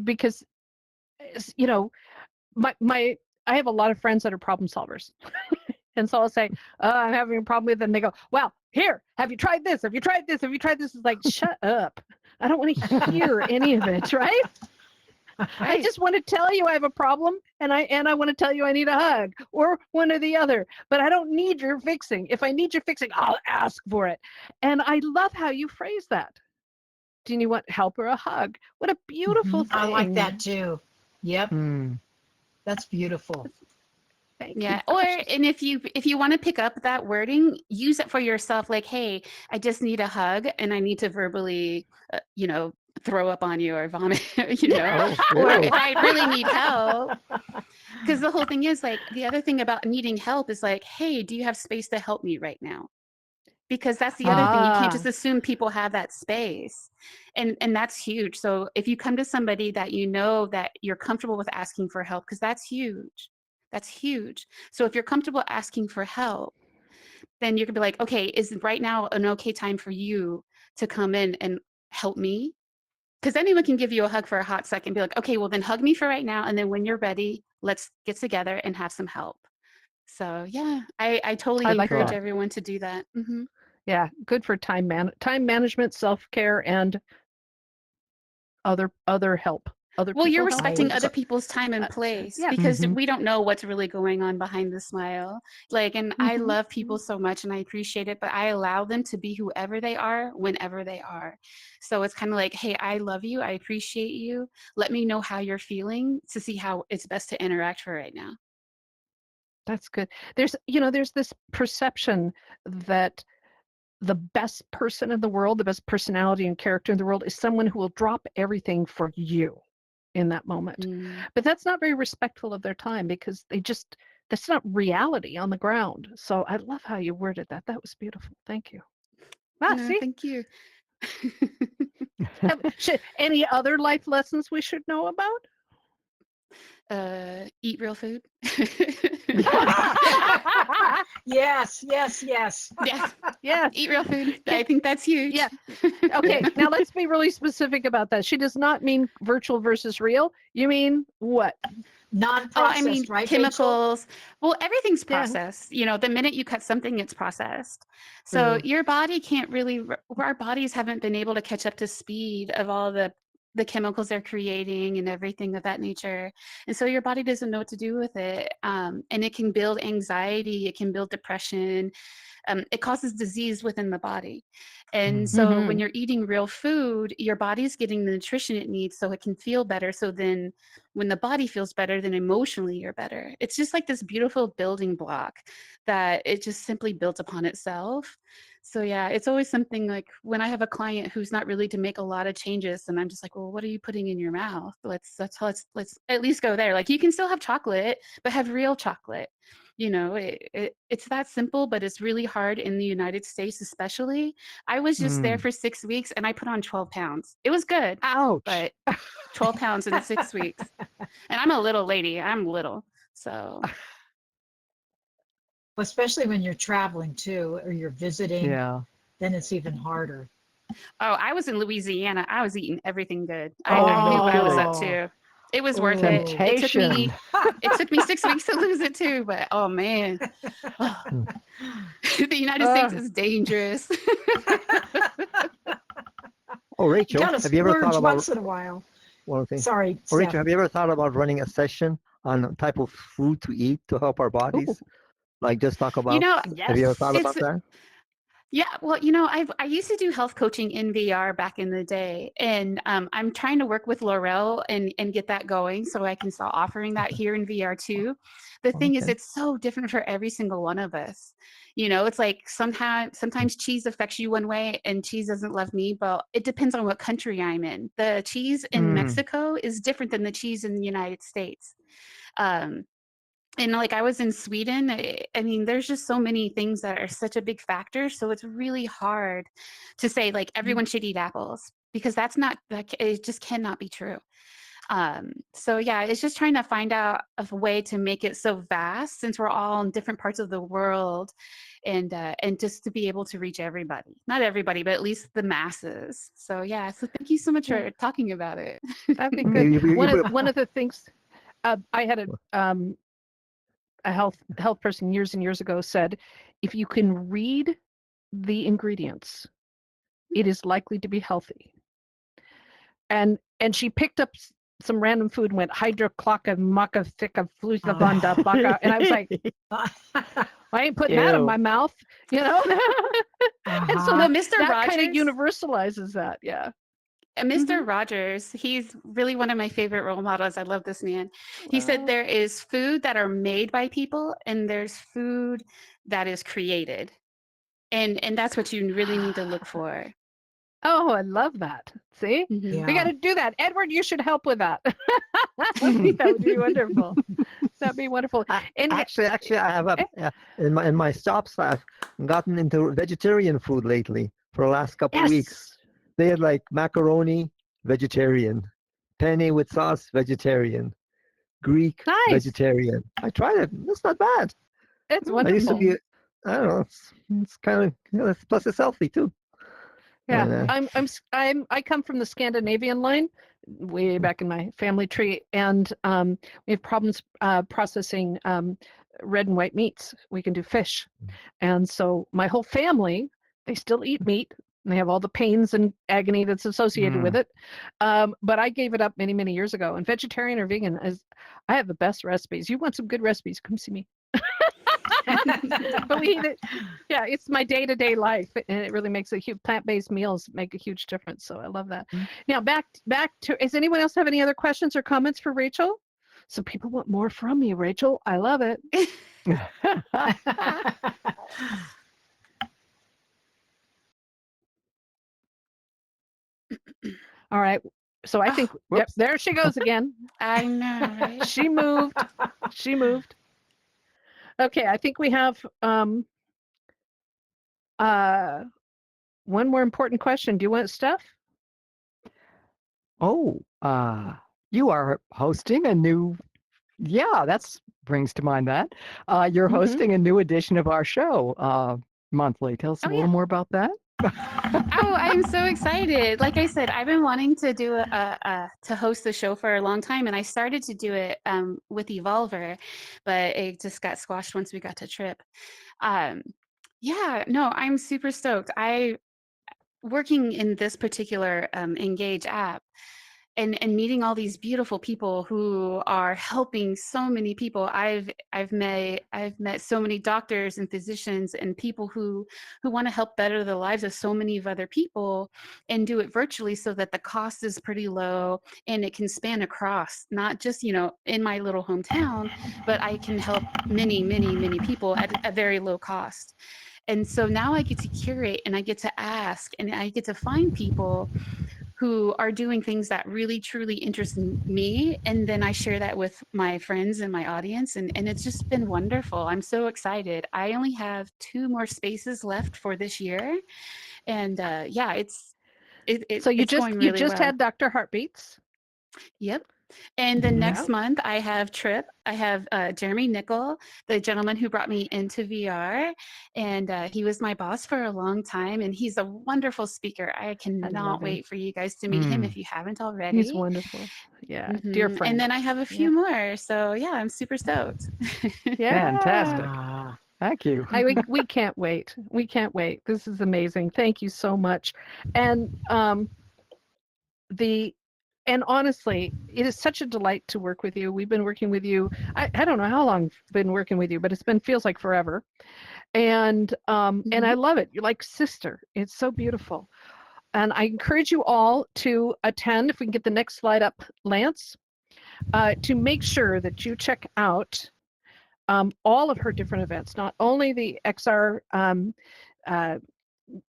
C: because you know, I have a lot of friends that are problem solvers. And so I'll say, I'm having a problem with it. And they go, well, here, have you tried this? Have you tried this? Have you tried this? It's like, shut up. I don't want to hear any of it, right? I just want to tell you I have a problem, and I want to tell you I need a hug, or one or the other. But I don't need your fixing. If I need your fixing, I'll ask for it. And I love how you phrase that. Do you want help or a hug? What a beautiful thing.
B: I like that too. Yep. That's beautiful.
D: Yeah. And if you want to pick up that wording, use it for yourself. Like, hey, I just need a hug, and I need to verbally, throw up on you or vomit, or if I really need help. Because the whole thing is, like, the other thing about needing help is like, hey, do you have space to help me right now? Because that's the other thing. You can't just assume people have that space. And that's huge. So if you come to somebody that you know that you're comfortable with asking for help, because that's huge. That's huge. So if you're comfortable asking for help, then you can be like, okay, is right now an okay time for you to come in and help me? Because anyone can give you a hug for a hot second and be like, okay, well then hug me for right now. And then when you're ready, let's get together and have some help. So yeah, I totally encourage everyone to do that. Mm-hmm.
C: Yeah, good for time management, self-care, and other help.
D: Well, you're respecting other people's time and place, because we don't know what's really going on behind the smile. Like, and I love people so much and I appreciate it, but I allow them to be whoever they are, whenever they are. So it's kind of like, hey, I love you. I appreciate you. Let me know how you're feeling to see how it's best to interact for right now.
C: That's good. There's this perception that the best person in the world, the best personality and character in the world is someone who will drop everything for you in that moment. But that's not very respectful of their time, because that's not reality on the ground. So I love how you worded that. That was beautiful. Thank you.
D: Thank you.
C: Any other life lessons we should know about?
D: Eat real food.
B: Yes.
D: Yeah. Eat real food. I think that's huge.
C: Yeah. Okay. Now let's be really specific about that. She does not mean virtual versus real. You mean what?
B: Non-processed, right?
D: Chemicals. Well, everything's processed. The minute you cut something, it's processed. So your body can't really. Our bodies haven't been able to catch up to speed of all the chemicals they're creating and everything of that nature. And so your body doesn't know what to do with it. And it can build anxiety, it can build depression. It causes disease within the body. And so when you're eating real food, your body's getting the nutrition it needs so it can feel better. So then when the body feels better, then emotionally you're better. It's just like this beautiful building block that it just simply builds upon itself. So yeah, it's always something like when I have a client who's not really to make a lot of changes, and I'm just like, well, what are you putting in your mouth? Let's at least go there. Like, you can still have chocolate, but have real chocolate. It's that simple, but it's really hard in the United States, especially. I was just there for 6 weeks and I put on 12 pounds. It was good.
C: Ouch.
D: But 12 pounds in 6 weeks. And I'm a little lady. I'm little. So.
B: Especially when you're traveling too, or you're visiting, then it's even harder.
D: Oh, I was in Louisiana. I was eating everything good. I knew what I was up to. It was worth it. It took me 6 weeks to lose it too, but oh man. The United States is dangerous.
A: Oh, Rachel, have you ever thought about
B: once in a while?
A: One thing.
B: Sorry.
A: Oh, Rachel, have you ever thought about running a session on the type of food to eat to help our bodies? Like, just talk about.
D: Yes.
A: Have you ever thought about that?
D: Yeah, well, I used to do health coaching in VR back in the day, and I'm trying to work with Laurel and get that going so I can start offering that here in VR too. The thing is,
A: Okay.
D: it's so different for every single one of us. It's like sometimes cheese affects you one way, and cheese doesn't love me. But it depends on what country I'm in. The cheese in
A: Mm.
D: Mexico is different than the cheese in the United States. Um, and like I was in Sweden, I mean, there's just so many things that are such a big factor. So it's really hard to say like everyone should eat apples because that's not like it just cannot be true. So yeah, it's just trying to find out a way to make it so vast since we're all in different parts of the world, and just to be able to reach everybody, not everybody, but at least the masses. So yeah, so thank you so much
C: Yeah.
D: for talking about it.
C: That'd be
A: Mm.
C: good. One
A: You-
C: of one of the things I had a health person years and years ago said, if you can read the ingredients, it is likely to be healthy. And she picked up some random food and went hydroclocka maca thicka flutabanda baka, and I was like, I ain't putting that in
A: Ew.
C: my mouth, you know. And so
D: Well,
C: that,
D: Mr.
C: that kind of
D: Rogers,
C: universalizes that, yeah.
D: Mr. Rogers, he's really one of my favorite role models. I love this man. He said
C: Well,
D: there is food that are made by people and there's food that is created. And that's what you really need to look for.
C: oh, I love that. See,
D: Mhm.
C: we got to do that. Edward, you should help with that. That would be wonderful. That'd be wonderful. And
E: Actually, I have in my stops. I've gotten into vegetarian food lately for the last couple of weeks.
C: yes,
E: They had like macaroni, vegetarian, penne with sauce, vegetarian, Greek,
C: nice.
E: vegetarian. I tried it. It's not bad.
C: It's
E: I used to
C: wonderful.
E: be, I don't know. It's kind of plus it's healthy too.
C: Yeah,
E: And,
C: I come from the Scandinavian line, way back in my family tree, and we have problems processing red and white meats. We can do fish, and so my whole family, they still eat meat. And they have all the pains and agony that's associated with it. But I gave it up many, many years ago. And vegetarian or vegan I have the best recipes. You want some good recipes? Come see me. But we eat it. Yeah, it's my day-to-day life, and it really makes a huge plant-based meals make a huge difference. So I love that. Now back to. Does anyone else have any other questions or comments for Rachel? So people want more from you, Rachel. I love it. All right. So I think yep,
A: Whoops.
C: there she goes again.
D: I know, right?
C: She moved. She moved. Okay, I think we have one more important question. Do you want Steph?
A: Oh, you are hosting a new. Yeah, that's brings to mind that. You're
C: Mhm.
A: hosting a new edition of our show monthly. Tell us a
D: Oh,
A: little
D: yeah.
A: more about that.
D: Oh, I'm so excited. Like I said, I've been wanting to do to host the show for a long time, and I started to do it with Evolver, but it just got squashed once we got to Trip. Yeah, no, I'm super stoked. Working in this particular Engage app and meeting all these beautiful people who are helping so many people. I've met so many doctors and physicians and people who want to help better the lives of so many of other people and do it virtually so that the cost is pretty low and it can span across, not just in my little hometown, but I can help many, many, many people at a very low cost. And so now I get to curate and I get to ask and I get to find people who are doing things that really truly interest me, and then I share that with my friends and my audience, and it's just been wonderful. I'm so excited. I only have 2 more spaces left for this year, and yeah,
C: So you
D: it's
C: just
D: going really well.
C: had Dr. Heartbeats.
D: Yep. And then next
C: Yeah.
D: month I have Trip. I have Jeremy Nickel, the gentleman who brought me into VR, and he was my boss for a long time, and he's a wonderful speaker. I
C: love
D: cannot
C: him.
D: wait for you guys to meet him
A: Mm.
D: if you haven't already.
C: He's wonderful. Yeah, dear friend.
D: And then I have a few more, so yeah, I'm super stoked.
C: Yeah.
A: Fantastic.
B: Ah.
A: Thank you.
C: We can't wait. We can't wait. This is amazing. Thank you so much. And and honestly, it is such a delight to work with you. We've been working with you. I don't know how long I've been working with you, but feels like forever. And I love it. You're like sister. It's so beautiful. And I encourage you all to attend. If we can get the next slide up, Lance, to make sure that you check out all of her different events, not only the XR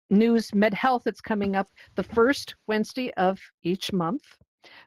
C: News Med Health that's coming up the first Wednesday of each month,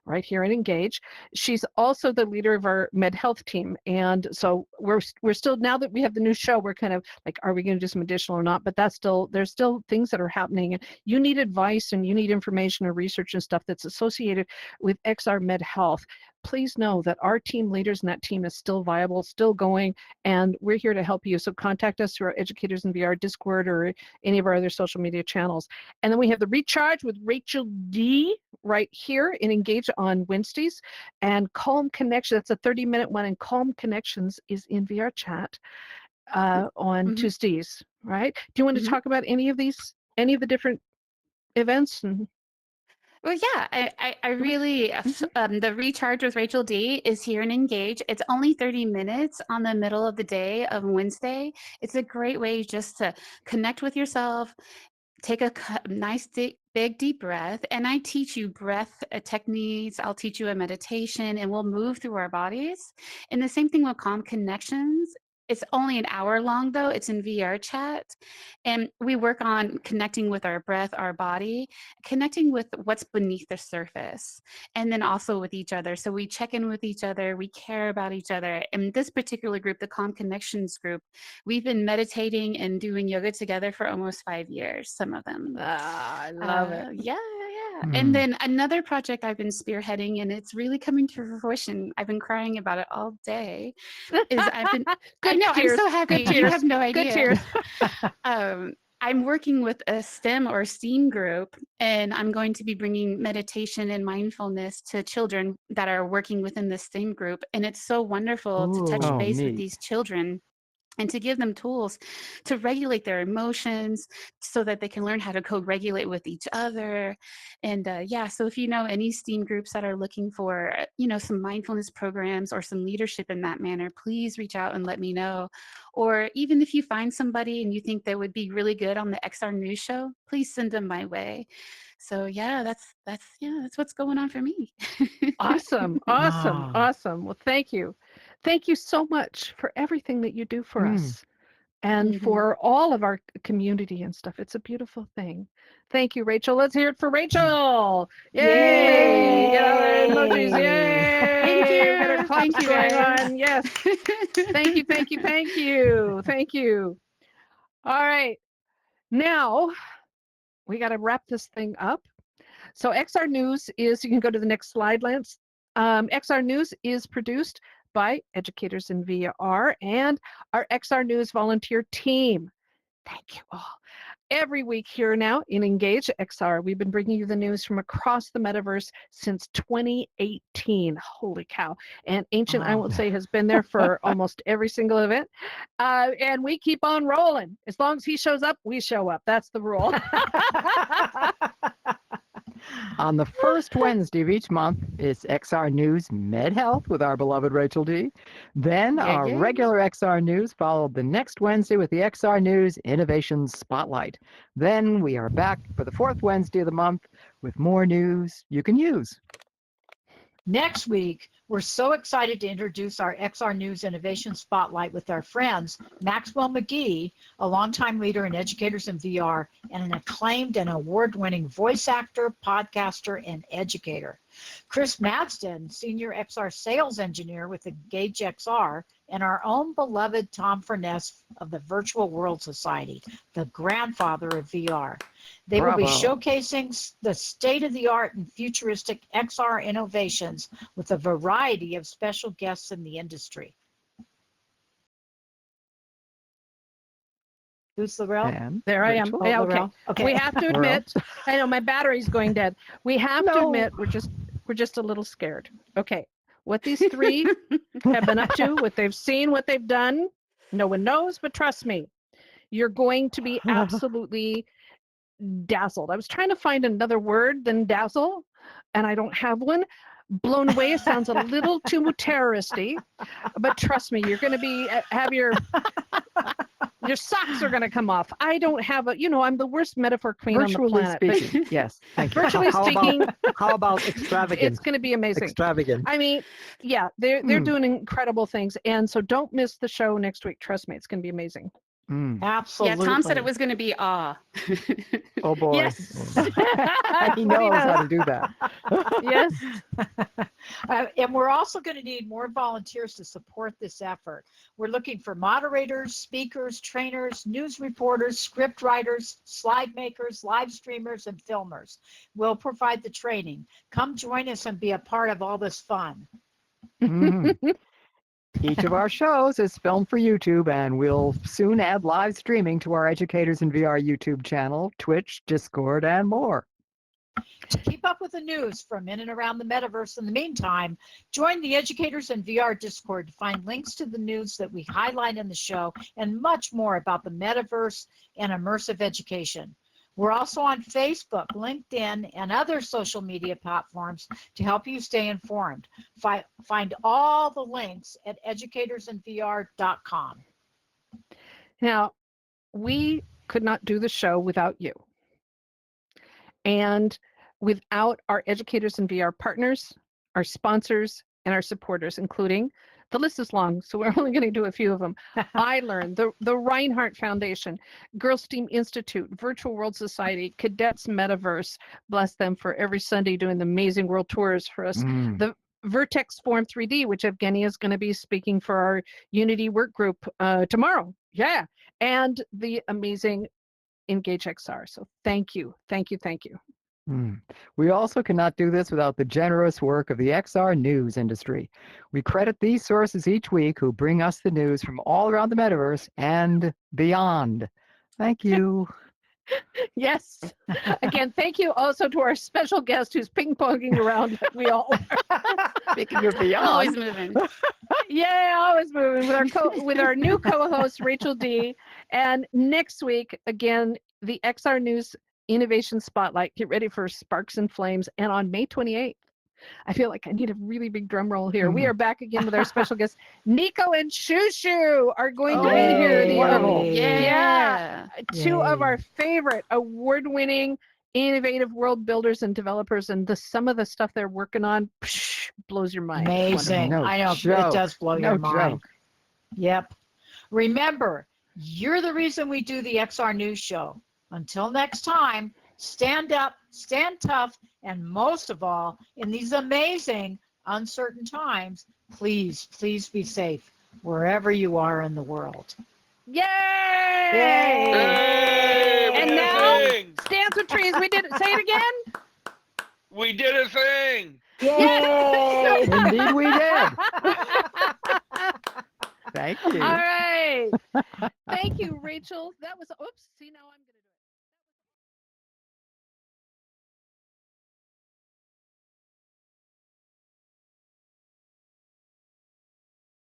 C: right here at Engage. She's also the leader of our Med Health team. And so we're still, now that we have the new show, we're kind of like, are we going to do some additional or not? But there's still things that are happening. And you need advice and you need information or research and stuff that's associated with XR Med Health. Please know that our team leaders and that team is still viable, still going, and we're here to help you. So contact us through our Educators in VR Discord or any of our other social media channels. And then we have the Recharge with Rachel D right here in Engage on Wednesdays, and Calm Connection, that's a 30-minute one, and Calm Connections is in VR chat on Tuesdays, right? Do you want to talk about any of the different events?
D: Well, yeah, I really, the Recharge with Rachel D is here in Engage. It's only 30 minutes on the middle of the day of Wednesday. It's a great way just to connect with yourself, take a nice, big, deep breath. And I teach you breath techniques. I'll teach you a meditation, and we'll move through our bodies. And the same thing with Calm Connections. It's only an hour long, though. It's in VR chat. And we work on connecting with our breath, our body, connecting with what's beneath the surface, and then also with each other. So we check in with each other. We care about each other. And this particular group, the Calm Connections group, we've been meditating and doing yoga together for almost 5 years, some of them.
C: I love it.
D: Yeah. And then another project I've been spearheading, and it's really coming to fruition. I've been crying about it all day. I know, I'm so happy. You have no idea.
C: Good tears.
D: I'm working with a STEM or STEAM group, and I'm going to be bringing meditation and mindfulness to children that are working within the STEAM group. And it's so wonderful to touch base with these children and to give them tools to regulate their emotions so that they can learn how to co-regulate with each other. And so if you know any STEAM groups that are looking for, some mindfulness programs or some leadership in that manner, please reach out and let me know. Or even if you find somebody and you think they would be really good on the XR News show, please send them my way. So that's what's going on for me.
C: Awesome. Well, thank you. Thank you so much for everything that you do for us and for all of our community and stuff. It's a beautiful thing. Thank you, Rachel. Let's hear it for Rachel. Yay! Get all the emojis. Yay! Better claps going on. Yes. Thank you. All right. Now we got to wrap this thing up. So XR News you can go to the next slide, Lance. XR News is produced by Educators in VR and our XR News volunteer team. Thank you all. Every week here now in Engage XR, we've been bringing you the news from across the metaverse since 2018. Holy cow. And Ancient, I won't say, has been there for almost every single event. And we keep on rolling. As long as he shows up, we show up. That's the rule.
A: On the first Wednesday of each month is XR News Med Health with our beloved Rachel D. Then our regular XR News followed the next Wednesday with the XR News Innovation Spotlight. Then we are back for the fourth Wednesday of the month with more news you can use.
B: Next week, we're so excited to introduce our XR News Innovation Spotlight with our friends, Maxwell McGee, a longtime leader in Educators in VR, and an acclaimed and award-winning voice actor, podcaster, and educator. Chris Madsden, Senior XR Sales Engineer with Engage XR, and our own beloved Tom Furness of the Virtual World Society, the grandfather of VR. They will be showcasing the state-of-the-art and futuristic XR innovations with a variety of special guests in the industry. Who's Lorel?
C: There I am.
B: Oh,
C: Yeah,
B: okay.
C: We have to admit, I know my battery's going dead. We have to admit we're just a little scared. Okay. What these three have been up to, what they've seen, what they've done, no one knows, but trust me, you're going to be absolutely dazzled. I was trying to find another word than dazzle, and I don't have one. Blown away sounds a little too terroristy, but trust me, you're going to have your Your socks are going to come off. I don't have a, I'm the worst metaphor queen on the
A: Virtually
C: planet. but
A: speaking, yes. Thank you.
C: virtually speaking,
E: How about extravagant?
C: it's going to be amazing.
E: Extravagant.
C: I mean, yeah, they're doing incredible things. And so don't miss the show next week. Trust me, it's going to be amazing.
B: Absolutely.
D: Yeah, Tom said it was going to be awe.
A: Oh boy.
C: Yes.
A: He knows how to do that.
C: Yes.
B: And we're also going to need more volunteers to support this effort. We're looking for moderators, speakers, trainers, news reporters, script writers, slide makers, live streamers, and filmers. We'll provide the training. Come join us and be a part of all this fun.
A: Each of our shows is filmed for YouTube, and we'll soon add live streaming to our Educators in VR YouTube channel, Twitch, Discord, and more.
B: To keep up with the news from in and around the metaverse in the meantime, join the Educators in VR Discord to find links to the news that we highlight in the show and much more about the metaverse and immersive education. We're also on Facebook, LinkedIn, and other social media platforms to help you stay informed. Find all the links at educatorsinvr.com.
C: Now, we could not do the show without you. And without our Educators in VR partners, our sponsors, and our supporters, including, the list is long, so we're only going to do a few of them. iLearn, the Reinhardt Foundation, Girls Team Institute, Virtual World Society, Cadets Metaverse, bless them for every Sunday doing the amazing world tours for us. The Vertex Form 3D, which Evgenia is going to be speaking for our Unity work group tomorrow. Yeah. And the amazing Engage XR. So thank you. Thank you. Thank you.
A: We also cannot do this without the generous work of the XR news industry. We credit these sources each week who bring us the news from all around the metaverse and beyond. Thank you.
C: Yes. Again, thank you also to our special guest who's ping-ponging around like we all are.
A: Speaking of beyond.
D: Always moving.
C: Yeah, always moving with our new co-host, Rachel D. And next week, again, the XR News Innovation Spotlight. Get ready for Sparks and Flames. And on May 28th, I feel like I need a really big drum roll here. We are back again with our special guests. Nico and Shushu are going to be here.
A: Wonderful.
C: Yeah. Two of our favorite award-winning innovative world builders and developers, and some of the stuff they're working on blows your mind.
B: Amazing.
A: No
B: I know,
A: joke.
B: it does blow
A: No
B: your mind.
A: joke.
B: Yep. Remember, you're the reason we do the XR News Show. Until next time, stand up, stand tough, and most of all, in these amazing, uncertain times, please, please be safe wherever you are in the world.
C: Yay!
F: Hey, we
C: And
F: did
C: now,
F: a thing.
C: Dance with Trees. We did it. Say it again.
F: We did a thing.
B: Yay!
A: Indeed we did. Thank you.
C: All right. Thank you, Rachel. That was, oops, see, now I'm going to do it.